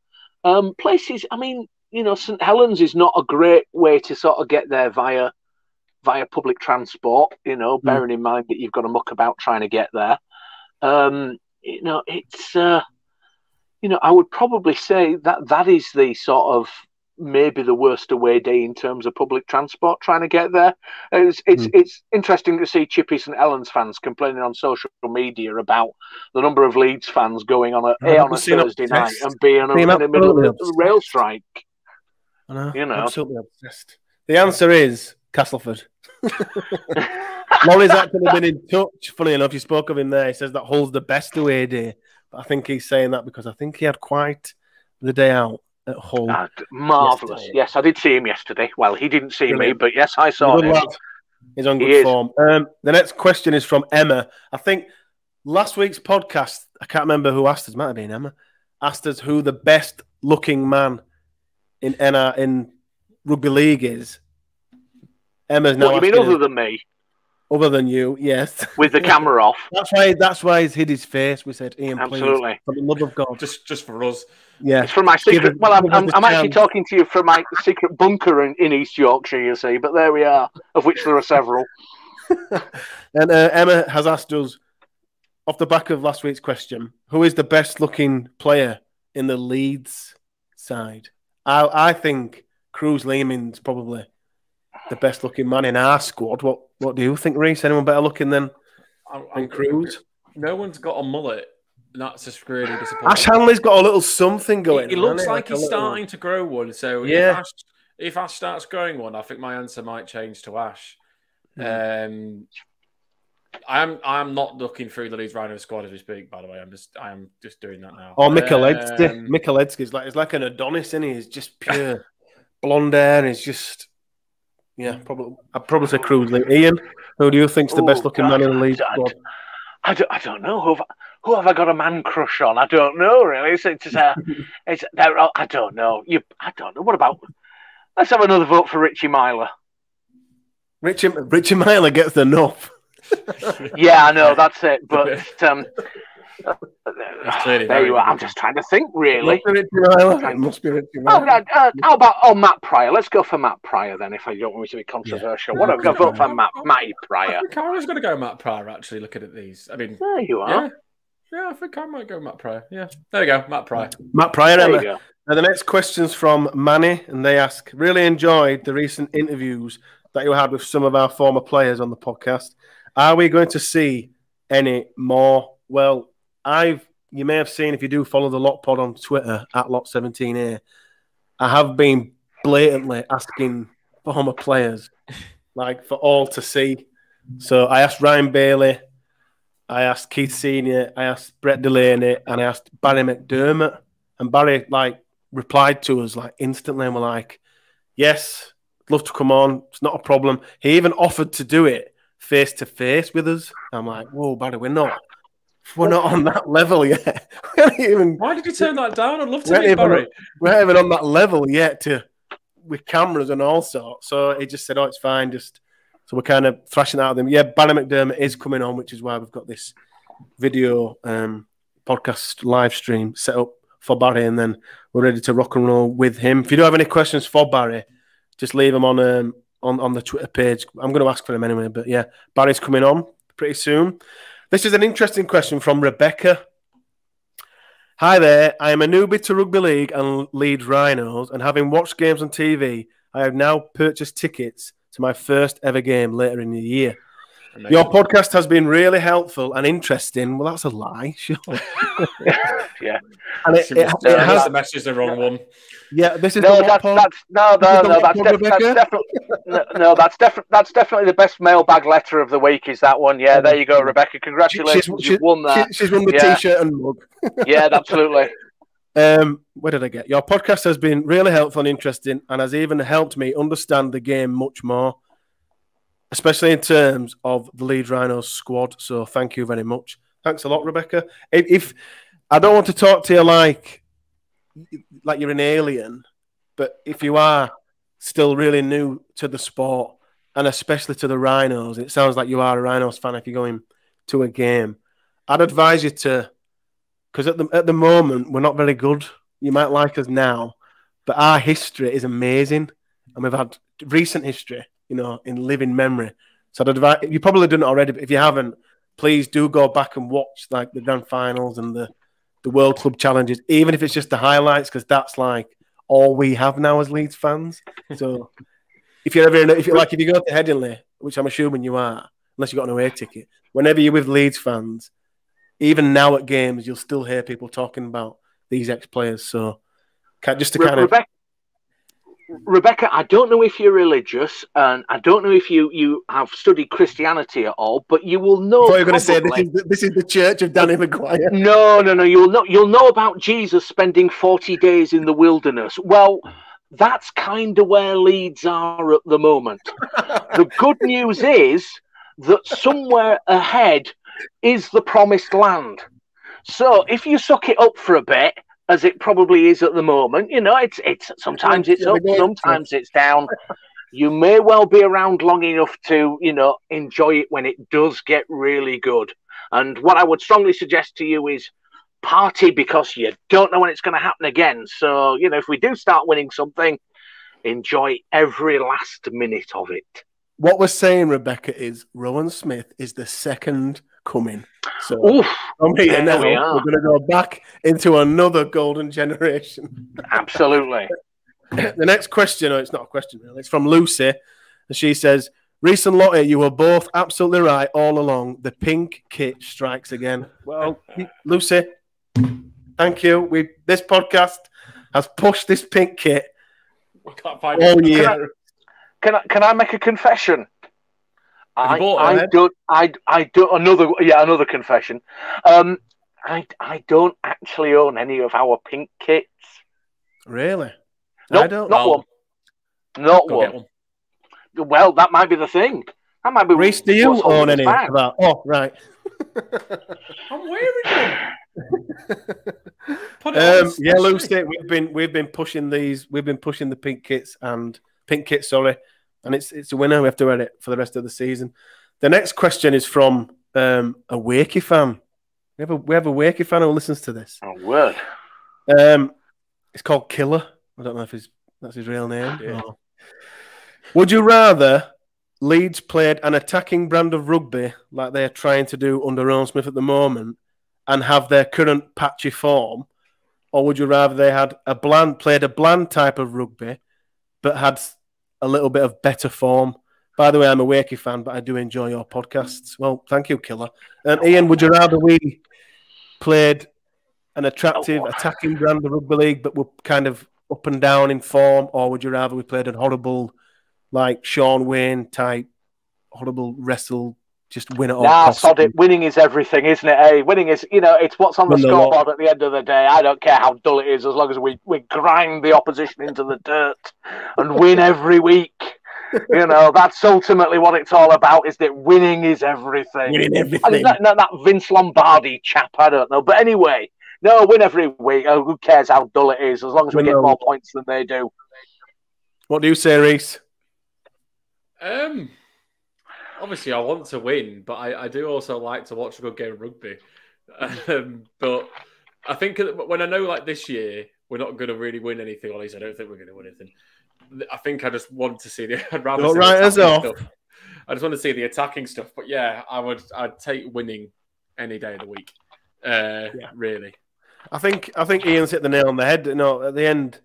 Places, I mean. St Helens is not a great way to sort of get there via public transport, bearing in mind that you've got to muck about trying to get there. It's, I would probably say that is the sort of maybe the worst away day in terms of public transport trying to get there. It's interesting to see Chippy St Helens fans complaining on social media about the number of Leeds fans going on a Thursday night and B in the middle of the rail strike. I know. Absolutely obsessed. The answer is Castleford. Laurie's actually been in touch. Funny enough, you spoke of him there. He says that Hull's the best away day. But I think he's saying that because I think he had quite the day out at Hull. Marvellous. Yesterday. Yes, I did see him yesterday. Well, he didn't see me, but yes, I saw him. He's on good form. The next question is from Emma. I think last week's podcast, I can't remember who asked us, might have been Emma, asked us who the best looking man in rugby league is. Emma's now. What, you mean other than me? Other than you, yes. With the camera off. That's why he's hid his face. We said, Ian, absolutely. Please, for the love of God, just for us. Yeah, it's from my secret. I'm actually talking to you from my secret bunker in East Yorkshire. You see, but there we are, of which there are several. And Emma has asked us, off the back of last week's question, who is the best looking player in the Leeds side? I think Cruz Lehman's probably the best looking man in our squad. What do you think, Reece? Anyone better looking than Cruz? No one's got a mullet. That's just really disappointing. Ash Hanley's got a little something going. It looks like he's starting to grow one. So yeah. If Ash starts growing one, I think my answer might change to Ash. I'm not looking through the Leeds Rhino squad as we speak. By the way, I am just doing that now. Oh, Michaledzki's like like an Adonis, isn't he? He's just pure blonde hair. He's just I'd probably say Cruz. Ian, who do you think's the best looking man in the Leeds squad? I don't know. Who have I got a man crush on? I don't know really. I don't know. I don't know. What about? Let's have another vote for Richie Myler. Richie Myler gets enough. Yeah, I know, that's it. But there you are. I'm just trying to think, really. It must be Richie Myler. How about Matt Pryor? Let's go for Matt Pryor then, if I don't want me to be controversial. What have I vote for Matty Pryor? I think I was going to go Matt Pryor, actually, looking at these. I mean, there you are. Yeah, I think I might go Matt Pryor. Yeah, there you go, Matt Pryor. Matt Pryor, Emma. Now, the next question's from Manny, and they ask, really enjoyed the recent interviews that you had with some of our former players on the podcast. Are we going to see any more? Well, you may have seen, if you do follow the Lot Pod on Twitter, at Lot17A, I have been blatantly asking former players, like, for all to see. So I asked Ryan Bailey, I asked Keith Senior, I asked Brett Delaney, and I asked Barry McDermott. And Barry, replied to us, instantly, and were like, yes, love to come on. It's not a problem. He even offered to do it face-to-face with us. I'm like, whoa, Barry, we're not on that level yet. Why did you turn that down? I'd love to meet Barry. We're not even on that level yet with cameras and all sorts. So he just said, oh, it's fine. So we're kind of thrashing out of them. Yeah, Barry McDermott is coming on, which is why we've got this video podcast live stream set up for Barry, and then we're ready to rock and roll with him. If you do have any questions for Barry, just leave them on the Twitter page. I'm going to ask for him anyway, but yeah, Barry's coming on pretty soon. This is an interesting question from Rebecca. Hi there, I am a newbie to rugby league and Leeds Rhinos, and having watched games on TV, I have now purchased tickets to my first ever game later in the year. Amazing. Your podcast has been really helpful and interesting. Well, that's a lie, sure. Yeah. And it has the message the wrong one. Yeah, this is that's definitely the best mailbag letter of the week. Is that one? Yeah, there you go, Rebecca. Congratulations, you've won that. She's won the T-shirt and mug. Yeah, absolutely. Where did I get? Your podcast has been really helpful and interesting and has even helped me understand the game much more, especially in terms of the Leeds Rhinos squad. So thank you very much. Thanks a lot, Rebecca. If I don't want to talk to you like you're an alien, but if you are still really new to the sport and especially to the Rhinos, it sounds like you are a Rhinos fan if you're going to a game. I'd advise you to, because at the moment we're not very good. You might like us now, but our history is amazing, and we've had recent history, in living memory. So I'd advise, you probably done it already, but if you haven't, please do go back and watch like the grand finals and the World Club Challenges, even if it's just the highlights, because that's like all we have now as Leeds fans. So if you go to Headingley, which I'm assuming you are, unless you got an away ticket, whenever you're with Leeds fans, even now at games, you'll still hear people talking about these ex-players. So just to kind of... Rebecca, I don't know if you're religious, and I don't know if you have studied Christianity at all, but you will know. I thought you were going to say this is the Church of Danny Maguire. No. You'll know about Jesus spending 40 days in the wilderness. Well, that's kind of where Leeds are at the moment. The good news is that somewhere ahead is the promised land. So if you suck it up for a bit, as it probably is at the moment, it's sometimes it's up, sometimes it's down. You may well be around long enough to, enjoy it when it does get really good. And what I would strongly suggest to you is party, because you don't know when it's going to happen again. So, if we do start winning something, enjoy every last minute of it. What we're saying, Rebecca, is Rowan Smith is the second coming. So from here now, we're going to go back into another golden generation. Absolutely. The next question, it's not a question really, it's from Lucy. And she says, Reece and Lottie, you were both absolutely right all along. The pink kit strikes again. Well, Lucy, thank you. This podcast has pushed this pink kit all year. Can I make a confession? I do another confession. I don't actually own any of our pink kits. Really? No, not one. Well, that might be the thing. That might be. Reece, do you own any of that? Oh, right. I'm wearing them. Yeah, Lucy, we've been pushing these. We've been pushing the pink kits and and it's a winner. We have to wear it for the rest of the season. The next question is from a Wakey fan. We have a Wakey fan who listens to this. Oh, word. It's called Killer. I don't know if that's his real name. Yeah. Or... Would you rather Leeds played an attacking brand of rugby like they're trying to do under Rowan Smith at the moment and have their current patchy form, or would you rather they had played a bland type of rugby but had a little bit of better form? By the way, I'm a Wakey fan, but I do enjoy your podcasts. Well, thank you, Killer. Ian, would you rather we played an attractive attacking brand of rugby league but were kind of up and down in form, or would you rather we played a horrible, like Sean Wayne type, horrible wrestle, just win it all? Nah, sod it. Winning is everything, isn't it? Hey, winning is, it's what's on the scoreboard at the end of the day. I don't care how dull it is, as long as we grind the opposition into the dirt and win every week. That's ultimately what it's all about, is that winning is everything. Winning everything. That Vince Lombardi chap, I don't know. But anyway, no, win every week. Oh, who cares how dull it is, as long as we get more points than they do. What do you say, Reece? Obviously, I want to win, but I do also like to watch a good game of rugby. But I think when I know, like this year, we're not going to really win anything, or at least I don't think we're going to win anything. I think I just want to see I'd rather see the stuff. I just want to see the attacking stuff. But yeah, I'd take winning any day of the week. Really. I think Ian's hit the nail on the head. At the end,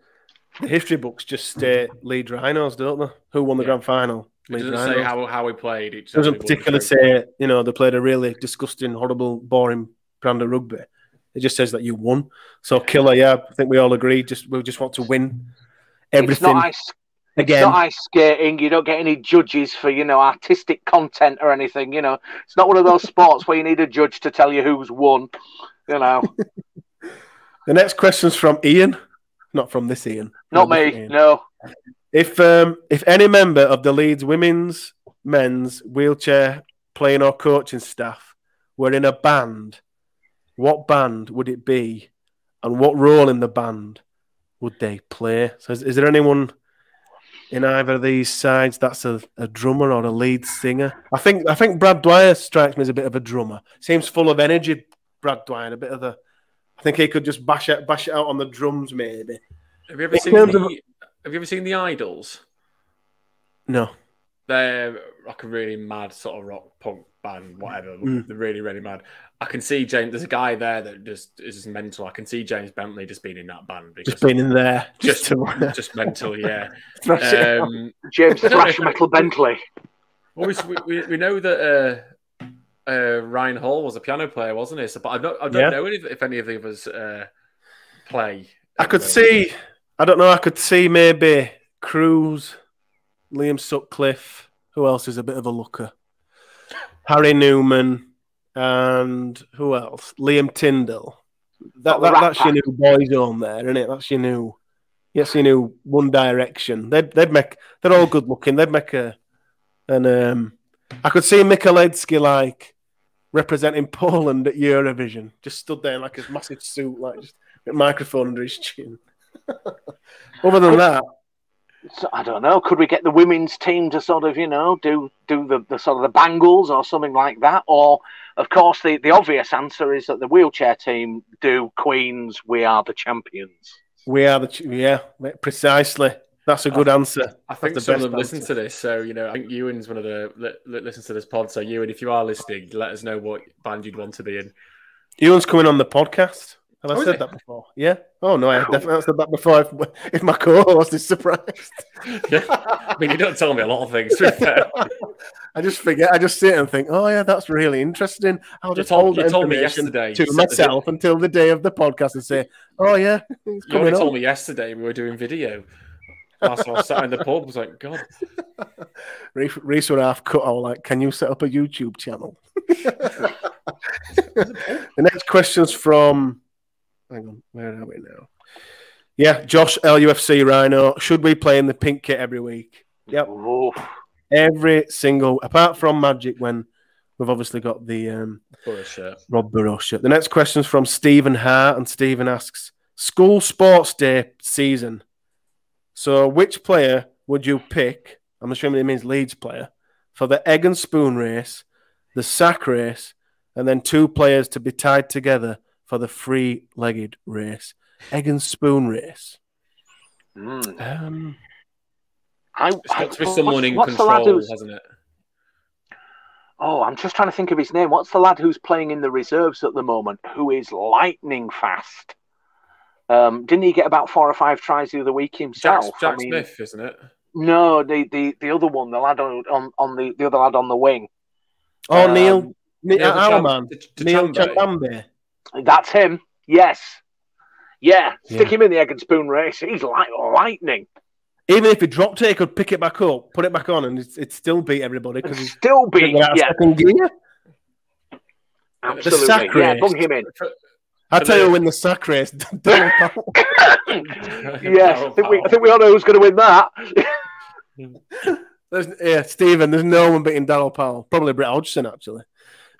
the history books just state Leeds Rhinos, don't they? Who won the grand final? It doesn't say how we played. It doesn't particularly say, they played a really disgusting, horrible, boring brand of rugby. It just says that you won. So, Killer, I think we all agree. We just want to win everything. It's not ice skating. You don't get any judges for, artistic content or anything. It's not one of those sports where you need a judge to tell you who's won. The next question's from Ian. Not from this Ian. Not me, Ian. no. If any member of the Leeds women's, men's, wheelchair playing or coaching staff were in a band, what band would it be, and what role in the band would they play? So, is there anyone in either of these sides that's a drummer or a lead singer? I think Brad Dwyer strikes me as a bit of a drummer. Seems full of energy, Brad Dwyer. A bit of the. I think he could just bash it out on the drums, maybe. Have you ever seen the Idols? No. They're like a really mad sort of rock punk band, whatever. They're really, really mad. I can see James. There's a guy there that just is mental. I can see James Bentley just being in that band. Just being in there. Just mental, yeah. James Thrash Metal Bentley. Well, we know that Ryan Hall was a piano player, wasn't he? So, but I don't know if any of the others play. I could see. I don't know. I could see maybe Cruz, Liam Sutcliffe. Who else is a bit of a looker? Harry Newman, and who else? Liam Tyndall. That's your new boys on there, isn't it? That's your new. Yes, your new One Direction. They're all good looking. They'd make I could see Michalewski like representing Poland at Eurovision. Just stood there in like his massive suit, like just a microphone under his chin. Other than that, so, I don't know. Could we get the women's team to sort of, do the sort of the Bangles or something like that? Or, of course, the obvious answer is that the wheelchair team do Queen's "We Are the Champions." Precisely. That's a good answer. I think some of them listen to this, so I think Ewan's one of the listens to this pod. So Ewan, if you are listening, let us know what band you'd want to be in. Ewan's coming on the podcast. Have I said that before? Yeah. Oh no, I definitely said that before. If my co-host is surprised. Yeah. I mean, you don't tell me a lot of things. To be fair. I just forget. I just sit and think, oh yeah, that's really interesting. I'll just hold you told me yesterday to myself until the day of the podcast and say, oh yeah, you only told me yesterday we were doing video. Last I was sat in the pub, I was like, God. Reese would half cut out like, can you set up a YouTube channel? The next question's from. Hang on, where are we now? Yeah, Josh, LUFC Rhino. Should we play in the pink kit every week? Yep. Oh. Every single, apart from Magic, when we've obviously got the Rob Burrow shirt. The next question is from Stephen Hart, and Stephen asks, school sports day season. So which player would you pick, I'm assuming it means Leeds player, for the egg and spoon race, the sack race, and then 2 players to be tied together for the three-legged race? Egg and spoon race. It's got to be someone in control, hasn't it? Oh, I'm just trying to think of his name. What's the lad who's playing in the reserves at the moment, who is lightning fast? Didn't he get about 4 or 5 tries the other week himself? Jack Smith, isn't it? No, the other one, the lad on the other lad on the wing. Oh, Neil Chambambe. That's him. Yes. Yeah. Stick him in the egg and spoon race. He's like lightning. Even if he dropped it, he could pick it back up, put it back on, and it'd still beat everybody. Because he's still beat. Second gear. Absolutely. The sack race. Bung him in. I tell you, win the sack race. Yes, I think we all know who's going to win that. Stephen. There's no one beating Darryl Powell. Probably Brett Hodgson, actually.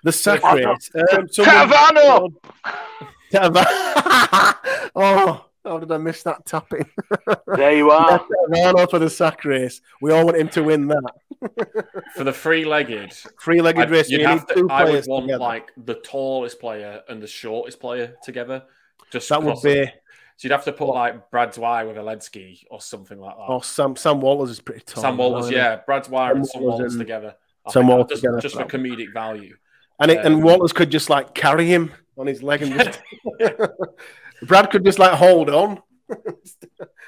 The sack race. Tavano. Oh, how did I miss that tapping? There you are. Tavano for the sack race. We all want him to win that. For the three-legged race, I would want together. Like the tallest player and the shortest player together. Just that would be. So you'd have to put like Brad Dwyer with Aledzki or something like that. Or Sam Walters is pretty tall. Sam Walters, yeah. Brad Dwyer and Sam Walters together. Just for comedic value. And Walters could just like carry him on his leg and just Brad could just like hold on.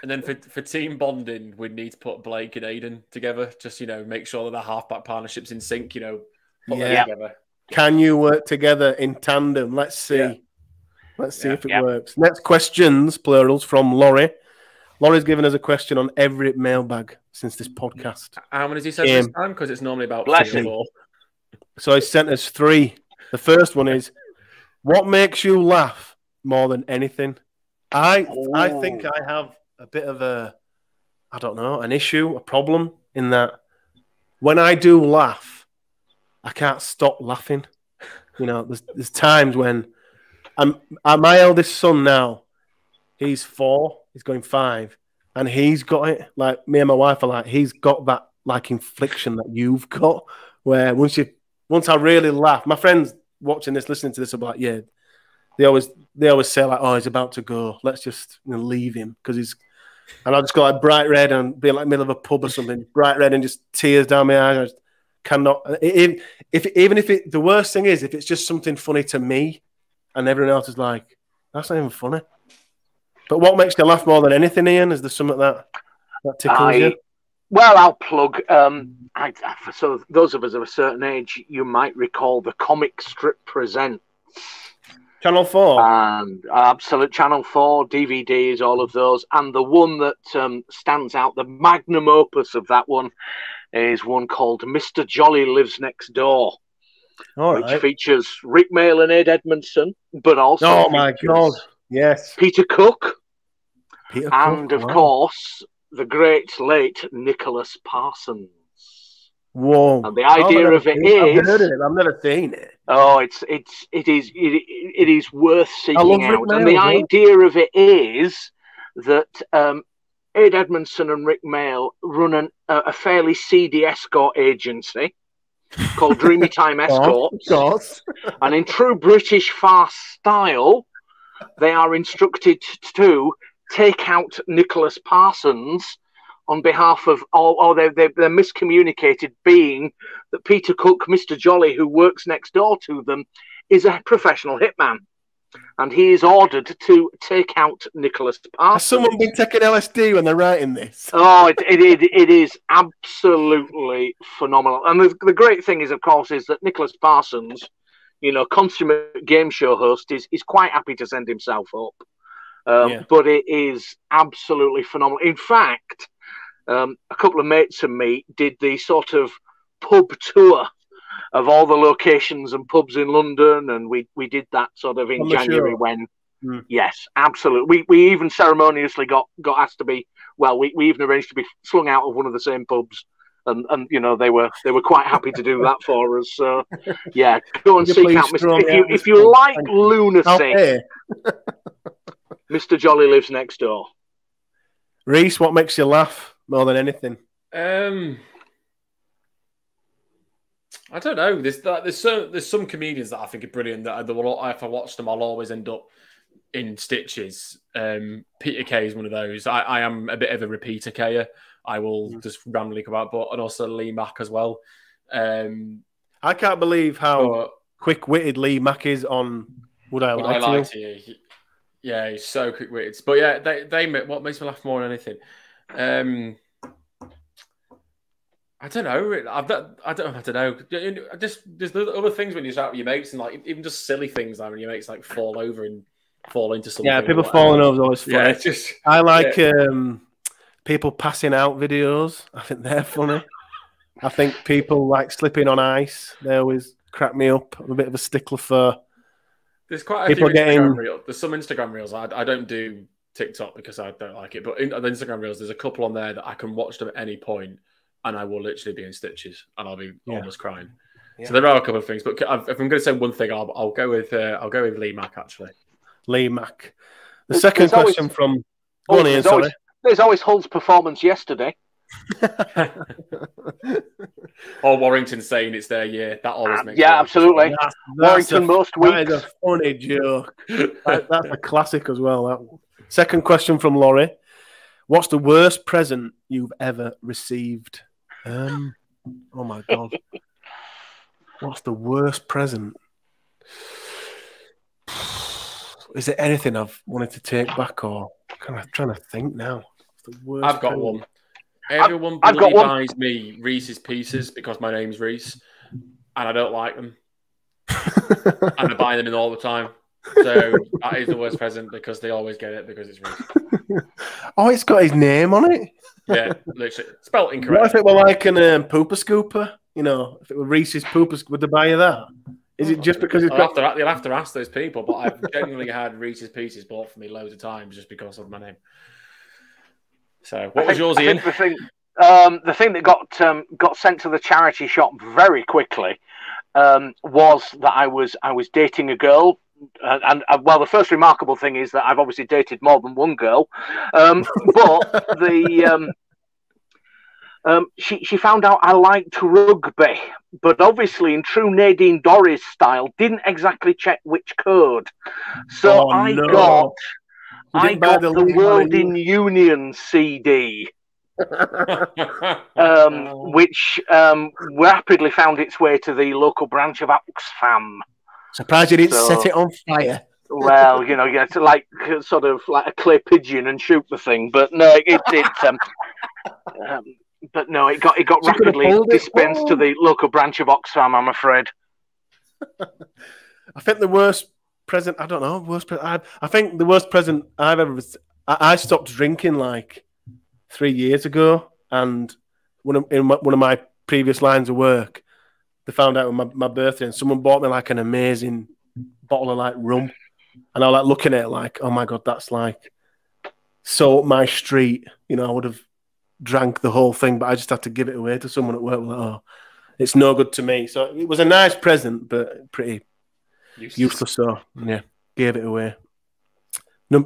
And then for team bonding, we'd need to put Blake and Aiden together. Just make sure that the halfback partnership's in sync. Put them together. Can you work together in tandem? Let's see. Yeah. Let's see if it works. Next questions, plurals, from Laurie. Laurie's given us a question on every mailbag since this podcast. How many has he said this time? Because it's normally about 3 or 4. So he sent us 3. The first one is, what makes you laugh more than anything? I think I have a bit of an issue, a problem in that when I do laugh, I can't stop laughing. You know, there's times when my eldest son now, he's 4, he's going 5, and he's got it. Like me and my wife are like, he's got that like infliction that you've got, where once I really laugh, my friends watching this, listening to this, are like, yeah, they always say like, oh, he's about to go, let's just leave him because he's. And I'll just go like bright red and be like middle of a pub or something, bright red and just tears down my eyes. I just cannot. Even if the worst thing is if it's just something funny to me, and everyone else is like, that's not even funny. But what makes you laugh more than anything, Ian? Is there something that tickles you? Well, I'll plug. So those of us of a certain age, you might recall the Comic Strip Presents. Channel 4. And absolute Channel 4, DVDs, all of those. And the one that stands out, the magnum opus of that one, is one called Mr. Jolly Lives Next Door, which features Rick Mail and Ed Edmondson, but also oh my God, yes, Peter Cook, and of course the great late Nicholas Parsons. Whoa! And the idea of it is, I've heard of it. I've never seen it. Oh, it is worth seeking out. And the idea of it is that Ed Edmondson and Rick Mail run a fairly seedy escort agency called Dreamy Time Escorts. Of course. And in true British farce style, they are instructed to take out Nicholas Parsons on behalf of they're miscommunicated, being that Peter Cook, Mr. Jolly, who works next door to them, is a professional hitman. And he is ordered to take out Nicholas Parsons. Has someone been taking LSD when they're writing this? Oh, it is absolutely phenomenal. And the great thing is, of course, is that Nicholas Parsons, consummate game show host, is quite happy to send himself up. But it is absolutely phenomenal. In fact, a couple of mates and me did the sort of pub tour of all the locations and pubs in London, and we did that sort of in January when, yes, absolutely. We even ceremoniously got asked to be, we even arranged to be slung out of one of the same pubs, and they were quite happy to do that for us. So yeah, go and seek out if you like lunacy. Mr. Jolly Lives Next Door. Reese, what makes you laugh more than anything? I don't know. There's some comedians that I think are brilliant that if I watch them, I'll always end up in stitches. Peter Kay is one of those. I am a bit of a repeater Kayer. I will just randomly come out, and also Lee Mack as well. I can't believe how quick-witted Lee Mack is on Would I Lie to You? Yeah, he's so quick-witted. But yeah, they what makes me laugh more than anything. I don't know. I don't know. There's other things when you're out with your mates, and like even just silly things like when your mates like fall over and fall into something. Yeah, people falling over is always funny. Yeah, I like people passing out videos. I think they're funny. I think people like slipping on ice. They always crack me up. I'm a bit of a stickler for. There's quite a few Instagram reels. There's some Instagram reels. I don't do TikTok because I don't like it, but in the Instagram reels, there's a couple on there that I can watch them at any point, and I will literally be in stitches, and I'll be almost crying. Yeah. So there are a couple of things, but if I'm going to say one thing, I'll go with Lee Mack actually. Lee Mack. The second question from there's always Hull's performance yesterday. Or Warrington saying it's their year. That always makes absolutely. Warrington most weeks. That is a funny joke. That's a classic as well. Second question from Laurie. What's the worst present you've ever received? Oh my God. What's the worst present? Is there anything I've wanted to take back, or kind of trying to think now? I've got one. Everyone buys me Reese's Pieces because my name's Reese, and I don't like them. And I buy them in all the time. So that is the worst present because they always get it because it's Reese. Oh, it's got his name on it? Yeah, literally. Spelled incorrect. What if it were like an Pooper Scooper? If it were Reese's Pooper, would they buy you that? Is it just because you'll have to ask those people? But I've genuinely had Reese's Pieces bought for me loads of times just because of my name. So, what was yours, Ian? The thing that got sent to the charity shop very quickly was that I was dating a girl. And well, the first remarkable thing is that I've obviously dated more than one girl, but she found out I liked rugby, but obviously in true Nadine Dorrie's style, didn't exactly check which code. So I got the World in Union CD. Which rapidly found its way to the local branch of Oxfam. Surprised you didn't set it on fire. Well, you had to like sort of like a clay pigeon and shoot the thing, but no, it got rapidly dispensed to the local branch of Oxfam, I'm afraid. I think the worst present. I don't know. I think the worst present I've ever. I stopped drinking like 3 years ago, and one of my previous lines of work, they found out on my birthday, and someone bought me like an amazing bottle of like rum, and I was like looking at it like, oh my god, that's like so up my street. I would have drank the whole thing, but I just had to give it away to someone at work. Like, oh, it's no good to me. So it was a nice present, but pretty useless. So yeah, gave it away.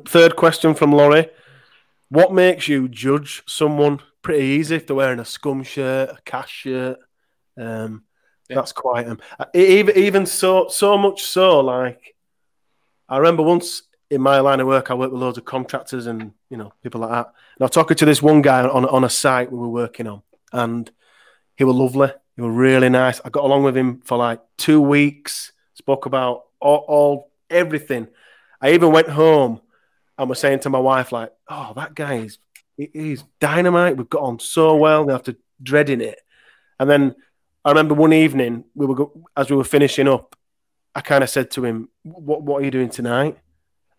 Third question from Laurie. What makes you judge someone? Pretty easy if they're wearing a scum shirt, a cash shirt. That's quite even so much so. Like, I remember once in my line of work, I worked with loads of contractors and people like that. And I was talking to this one guy on a site we were working on, and he was lovely. He was really nice. I got along with him for like 2 weeks. Spoke about all everything. I even went home and was saying to my wife, like, oh, that guy he's dynamite. We've got on so well. After dreading it. And then I remember one evening, as we were finishing up, I kind of said to him, what are you doing tonight?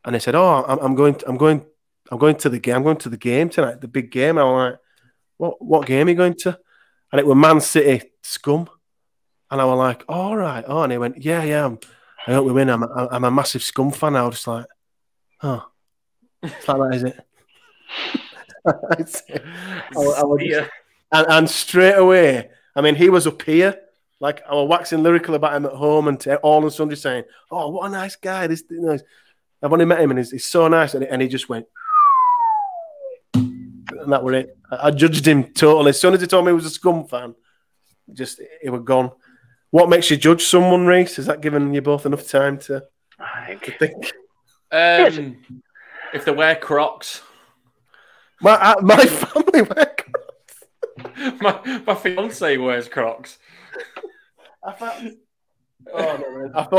And he said, oh, I'm going to the game. I'm going to the game tonight, the big game. And I'm like, what game are you going to? And it was Man City Scum. And I was like, all right. Oh, and he went, yeah. I hope we win. I'm a massive Scum fan. I was just like, oh. It's like that, is it? And straight away, I mean, he was up here. Like, I was waxing lyrical about him at home and all and sundry saying, oh, what a nice guy. I've only met him and he's so nice. And he just went, and that was it. I judged him totally. As soon as he told me he was a Scum fan, he was gone. What makes you judge someone, Reese? Has that given you both enough time to think? If they wear Crocs. My family wear Crocs. my fiance wears Crocs. I thought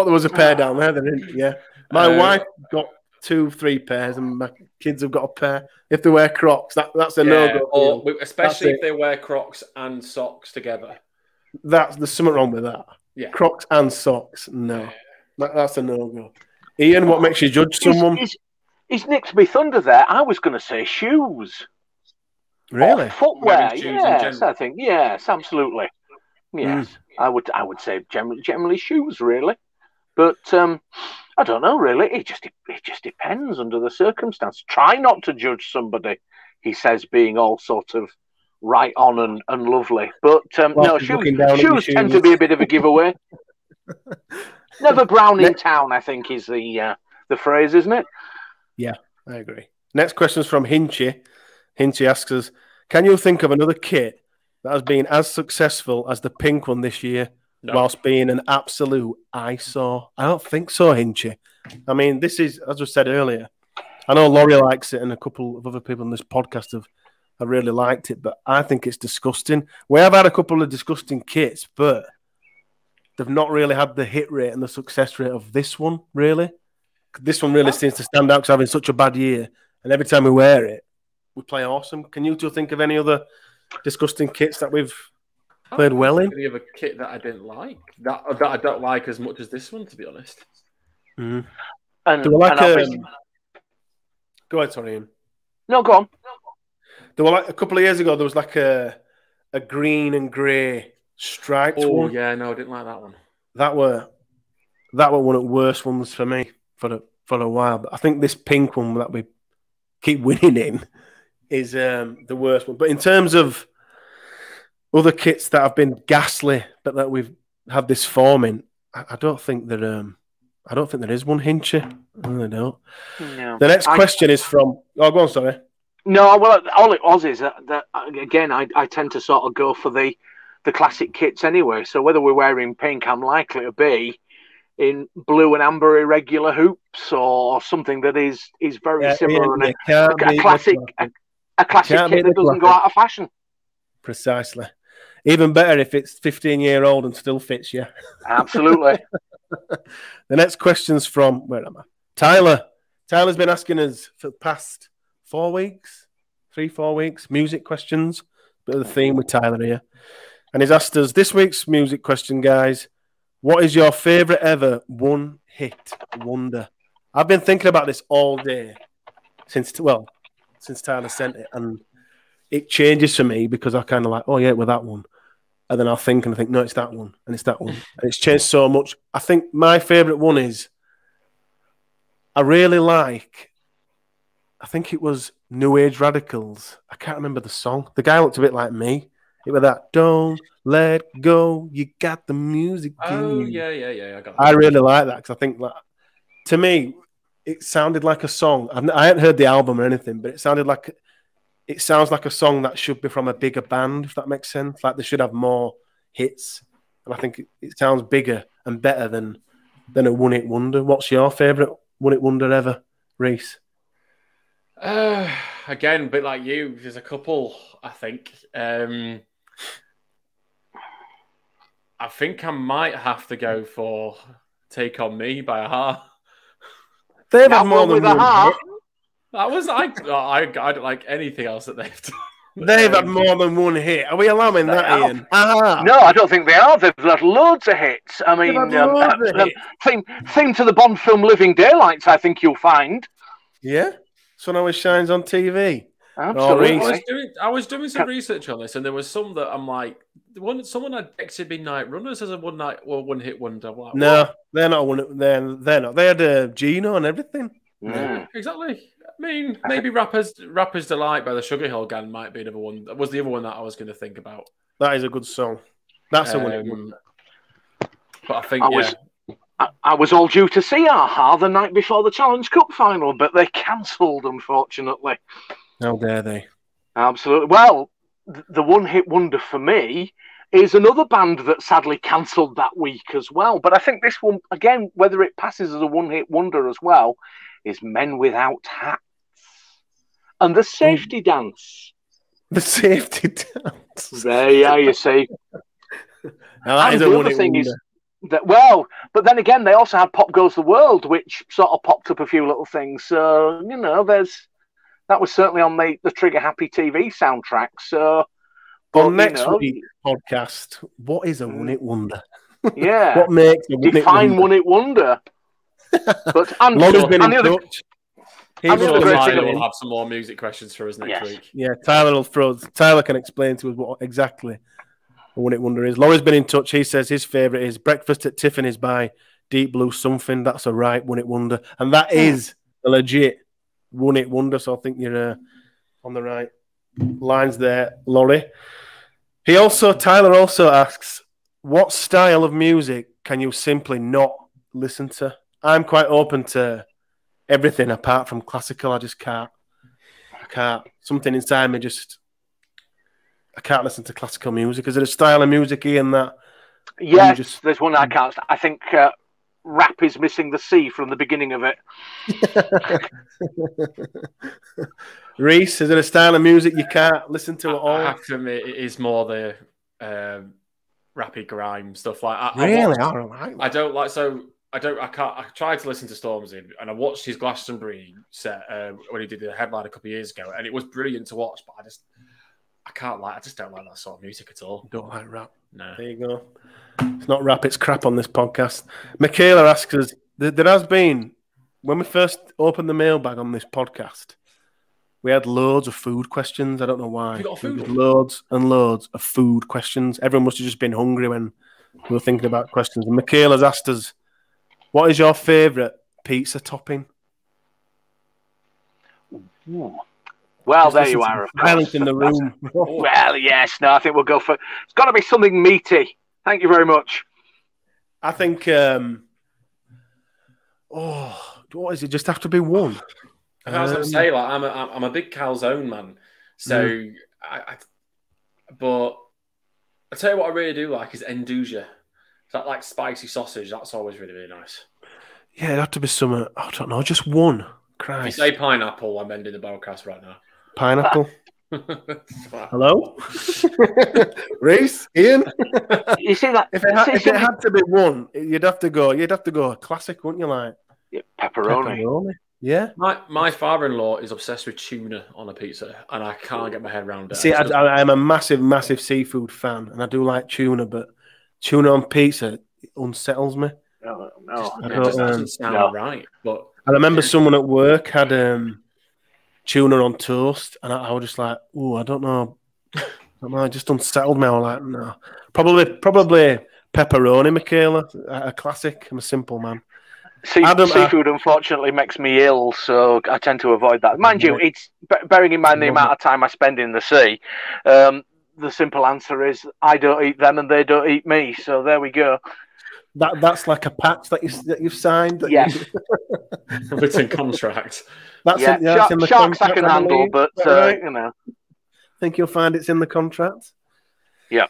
there was a pair down there. Yeah. My wife got 2-3 pairs, and my kids have got a pair. If they wear Crocs, that's a no-go. Especially if they wear Crocs and socks together. There's something wrong with that. Yeah. Crocs and socks, no. That's a no-go. Ian, what makes you judge someone? He's nicked me thunder there. I was going to say shoes. Really? Footwear, yes, I think. Yes, absolutely. Yes, I would say generally shoes, really. But I don't know, really. It just depends under the circumstance. Try not to judge somebody, he says, being all sort of right on and lovely. But no, shoes tend to be a bit of a giveaway. Never brown in town, I think, is the phrase, isn't it? Yeah, I agree. Next question is from Hinchy. Hinchy asks us, can you think of another kit that has been as successful as the pink one this year, whilst being an absolute eyesore? I don't think so, Hinchy. I mean, this is, as I said earlier, I know Laurie likes it and a couple of other people on this podcast have really liked it, but I think it's disgusting. We have had a couple of disgusting kits, but they've not really had the hit rate and the success rate of this one, really. This one really seems to stand out because having such a bad year, and every time we wear it, we play awesome. Can you two think of any other disgusting kits that we've played well in? Any other kit that I didn't like that I don't like as much as this one, to be honest. Mm-hmm. And go ahead, sorry, Ian. No, go on. There were like a couple of years ago. There was like a green and grey striped one. Oh yeah, no, I didn't like that one. That were that was one of the worst ones for me for a while. But I think this pink one that we keep winning in is the worst one. But in terms of other kits that have been ghastly, but that we've had this form in, I don't think that there is one Hinchy. I really don't. No. The next question is from. Oh, go on. Sorry. No, well, all it was is that again, I tend to sort of go for the classic kits anyway. So whether we're wearing pink, I'm likely to be in blue and amber irregular hoops or something that is very similar and a classic kit that doesn't go out of fashion. Precisely. Even better if it's 15-year-old and still fits you. Absolutely. The next question's from, where am I? Tyler. Tyler's been asking us for the past 4 weeks, 3-4 weeks, music questions. Bit of the theme with Tyler here. And he's asked us, this week's music question, guys, what is your favourite ever one-hit wonder? I've been thinking about this all day since Tyler sent it. And it changes for me because I kind of like, oh, yeah, with that one. And then I'll think, no, it's that one, and it's that one. And it's changed so much. I think my favourite one is, I really like, I think it was New Age Radicals. I can't remember the song. The guy looked a bit like me. It was that, don't let go, you got the music. Oh, yeah. I really like that because I think, to me, it sounded like a song. I hadn't heard the album or anything, but it sounds like a song that should be from a bigger band, if that makes sense. Like they should have more hits. And I think it sounds bigger and better than a one-hit wonder. What's your favourite one-hit wonder ever, Reese? Again, a bit like you, there's a couple, I think. I think I might have to go for Take On Me by a-ha. They've had more than one hit. That was I don't like anything else that they've done. They've had more than one hit. Are we allowing that, Ian? No, I don't think they are. They've had loads of hits. I mean, theme to the Bond film Living Daylights, I think you'll find. Yeah? Sun Always Shines on TV. Absolutely. I was doing some research on this, and there was some that I'm like, someone had Exit Midnight Runners as a one-hit wonder. Like, no, what? They're not one. They're not. They had Gino and everything. Yeah, exactly. I mean, maybe Rapper's Delight by the Sugar Hill Gang might be another one. That was the other one that I was going to think about. That is a good song. That's a one. But I think, I was all due to see a-ha the night before the Challenge Cup final, but they cancelled, unfortunately. How dare they? Absolutely. Well, the one-hit wonder for me is another band that sadly cancelled that week as well. But I think this one, again, whether it passes as a one-hit wonder as well, is Men Without Hats. And the Safety Dance. The Safety Dance. There, yeah, you see. Now that is a one-hit wonder. But then again, they also had Pop Goes the World, which sort of popped up a few little things. So, that was certainly on the Trigger Happy TV soundtrack. So, on next week's podcast, what is a one-hit wonder? Yeah. What makes a one-hit define one-hit wonder? But Laura's been in touch. Tyler will have some more music questions for us next week. Yeah, Tyler can explain to us what exactly a one-hit wonder is. Laura's been in touch. He says his favourite is Breakfast at Tiffany's by Deep Blue Something. That's a right one-hit wonder. And that is a legit one-hit wonder. So I think you're on the right lines there, Laurie. Tyler also asks, what style of music can you simply not listen to? I'm quite open to everything apart from classical. I just can't. Something inside me I can't listen to classical music. Is there a style of music, Ian, that... Yes, there's one I can't. I think rap is missing the C from the beginning of it. Reese, is there a style of music you can't listen to at all? I have to admit, it is more the rappy grime stuff. Like I don't like. So I tried to listen to Stormzy, and I watched his Glastonbury set when he did the headline a couple of years ago, and it was brilliant to watch. But I just don't like that sort of music at all. Don't like rap. No. There you go. It's not rap, it's crap on this podcast. Michaela asks us, there has been, when we first opened the mailbag on this podcast, we had loads of food questions. I don't know why. You got food? Loads and loads of food questions. Everyone must have just been hungry when we were thinking about questions. And Michaela's asked us, What is your favourite pizza topping? Ooh. Well, there you are. Silence in the room. Well, yes. No, I think we'll go for. It's got to be something meaty. Thank you very much. I think. What is it? Just have to be one. I was going to say, like, I'm a big calzone man. So, but I tell you what, I really do like is Enduja. That like spicy sausage. That's always really, really nice. Yeah, it'd have to be some. I don't know, just one. Christ. If you say pineapple, I'm ending the podcast right now. Pineapple. Hello, Reese, Ian. You see that? If it had to be one, you'd have to go a classic, wouldn't you? Like pepperoni. Yeah. My father-in-law is obsessed with tuna on a pizza, and I can't get my head around it. See, I'm a massive seafood fan, and I do like tuna, but tuna on pizza unsettles me. No. It just doesn't sound right. But I remember someone at work had tuna on toast, and I was just like, "Oh, I don't know." It just unsettled me. I was like, "No, probably pepperoni, Michaela, a classic." I'm a simple man. Seafood, unfortunately, makes me ill, so I tend to avoid that. Mind you, it's bearing in mind the amount of time I spend in the sea. The simple answer is I don't eat them, and they don't eat me. So there we go. That's like a pact that you've signed. Yes, written contract. That's in the sharks contract, I can handle, but right? you know, I think you'll find it's in the contract. Yeah.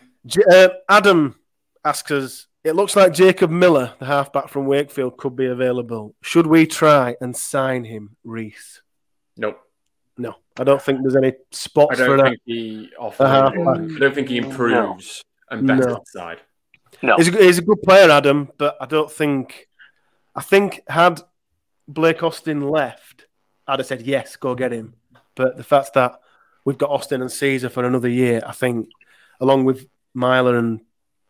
Adam asks us, it looks like Jacob Miller, the halfback from Wakefield, could be available. Should we try and sign him, Reese? Nope. No, I don't think there's any spots for that. I don't think he improves and betters the side. No. He's a good player, Adam, but I don't think... I think had Blake Austin left, I'd have said, yes, go get him. But the fact that we've got Austin and Caesar for another year, I think, along with Myler and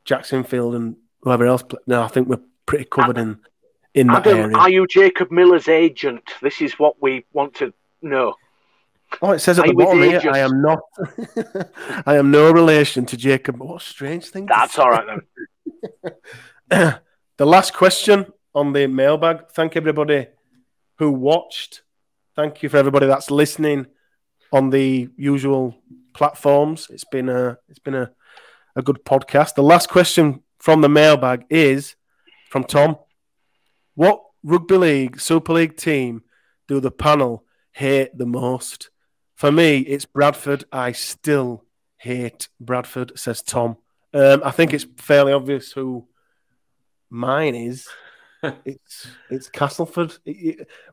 Jacksonfield and whoever else, I think we're pretty covered in that area. Are you Jacob Miller's agent? This is what we want to know. Oh, it says at the bottom here, I am not. I am no relation to Jacob. What a strange thing. That's all right then. The last question on the mailbag. Thank everybody who watched. Thank you for everybody that's listening on the usual platforms. It's been a good podcast. The last question from the mailbag is from Tom. What rugby league, Super League team do the panel hate the most? For me, it's Bradford. I still hate Bradford, says Tom. I think it's fairly obvious who mine is. It's Castleford.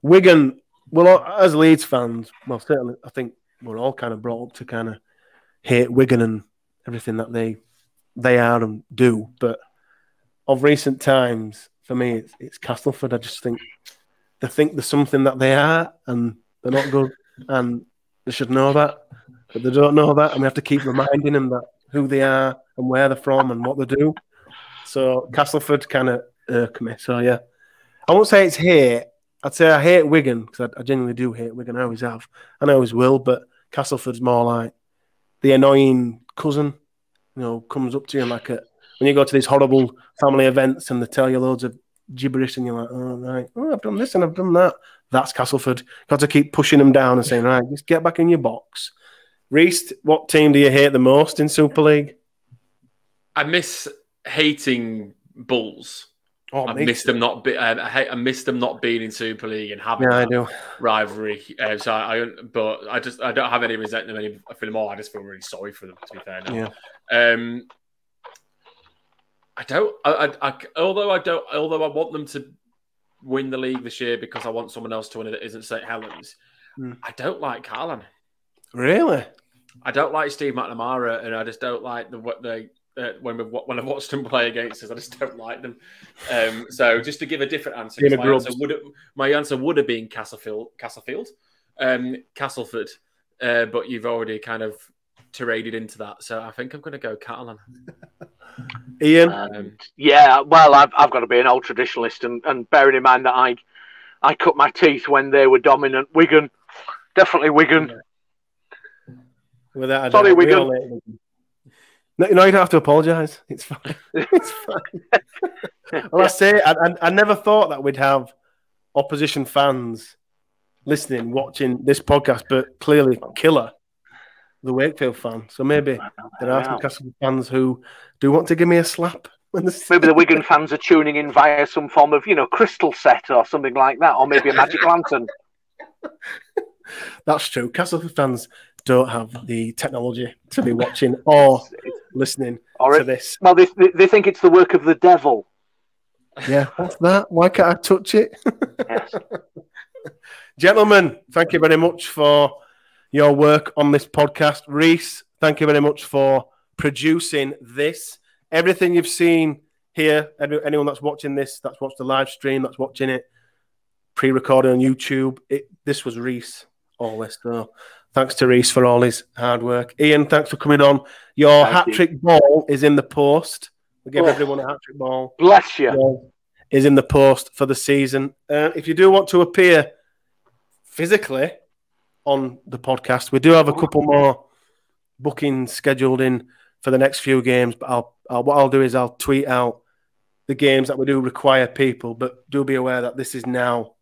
Wigan, well, as Leeds fans, well, certainly I think we're all kind of brought up to kind of hate Wigan and everything that they are and do. But of recent times, for me, it's Castleford. I just think they think there's something that they are and they're not good and they should know that, but they don't know that, and we have to keep reminding them that who they are and where they're from and what they do. So Castleford kind of irk me. So yeah, I won't say it's hate. I'd say I hate Wigan because I genuinely do hate Wigan. I always have, and I always will. But Castleford's more like the annoying cousin, comes up to you and when you go to these horrible family events and they tell you loads of gibberish and you're like, oh right, I've done this and I've done that. That's Castleford. Got to keep pushing them down and saying, right, just get back in your box. Reese, what team do you hate the most in Super League? I miss hating Bulls. Oh, I miss them not. I miss them not being in Super League and having rivalry. But I don't have any resentment for them all. I just feel really sorry for them. To be fair, now. Yeah. Although I want them to win the league this year because I want someone else to win it that isn't St. Helens. I don't like Carlin. Really? I don't like Steve McNamara, and I just don't like when I've watched them play against us. I just don't like them. So just to give a different answer, my answer would have been Castleford, but you've already kind of tiraded into that. So I think I'm going to go Catalan. Ian? Yeah, well, I've got to be an old traditionalist, and bearing in mind that I cut my teeth when they were dominant. Wigan, definitely Wigan. Without Sorry, Wigan. No, you don't have to apologise. It's fine. It's fine. Well, I say, I never thought that we'd have opposition fans listening, watching this podcast, but clearly Killer, the Wakefield fan. So maybe there are some Castle fans who do want to give me a slap. Maybe the Wigan fans are tuning in via some form of, crystal set or something like that, or maybe a magic lantern. That's true. Castle fans don't have the technology to be watching or listening to this. Well, they think it's the work of the devil. Yeah, what's that? Why can't I touch it? Yes. Gentlemen, thank you very much for your work on this podcast. Reese, thank you very much for producing this. Everything you've seen here, anyone that's watching this, that's watched the live stream, that's watching it pre-recorded on YouTube, this was Reese, all this. So thanks to Reese for all his hard work. Ian, thanks for coming on. Your hat-trick ball is in the post. We give everyone a hat-trick ball. Bless you. Is in the post for the season. If you do want to appear physically on the podcast, we do have a couple more bookings scheduled in for the next few games. But what I'll do is I'll tweet out the games that we do require people. But do be aware that this is now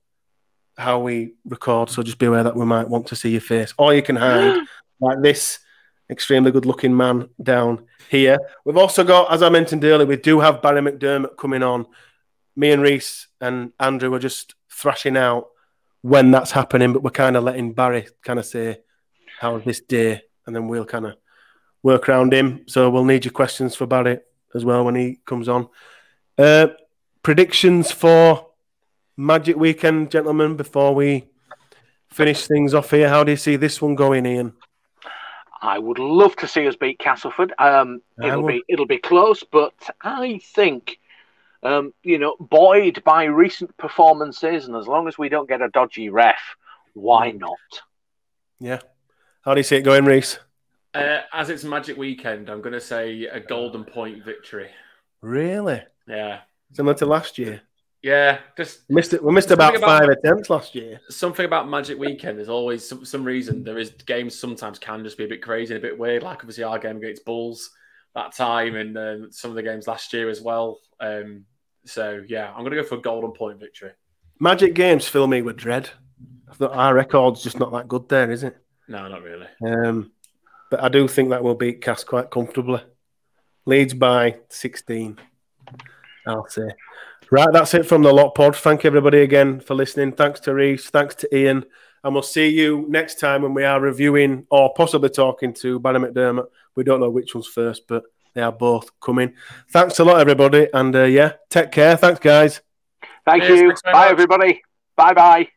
how we record. So just be aware that we might want to see your face, or you can hide like this extremely good-looking man down here. We've also got, as I mentioned earlier, we do have Barry McDermott coming on. Me and Reese and Andrew are just thrashing out when that's happening, but we're kind of letting Barry kind of say, how's this day? And then we'll kind of work around him. So we'll need your questions for Barry as well when he comes on. Predictions for Magic Weekend, gentlemen, before we finish things off here. How do you see this one going, Ian? I would love to see us beat Castleford. It'll be close, but I think... buoyed by recent performances, and as long as we don't get a dodgy ref, why not? Yeah. How do you see it going, Reese? As it's Magic Weekend, I'm going to say a golden point victory. Really? Yeah. Similar to last year? Yeah. We missed about 5 attempts last year. Something about Magic Weekend, there's always some reason. There is games sometimes can just be a bit crazy and a bit weird, like obviously our game against Bulls that time, and some of the games last year as well. So, yeah, I'm going to go for a golden point victory. Magic games fill me with dread. I thought our record's just not that good there, is it? No, not really. But I do think that we'll beat Cass quite comfortably. Leeds by 16, I'll say. Right, that's it from the Lot Pod. Thank everybody again for listening. Thanks to Reese. Thanks to Ian. And we'll see you next time when we are reviewing or possibly talking to Barry McDermott. We don't know which one's first, but... they are both coming. Thanks a lot, everybody. And, take care. Thanks, guys. Thank you. Bye, everybody. Bye-bye.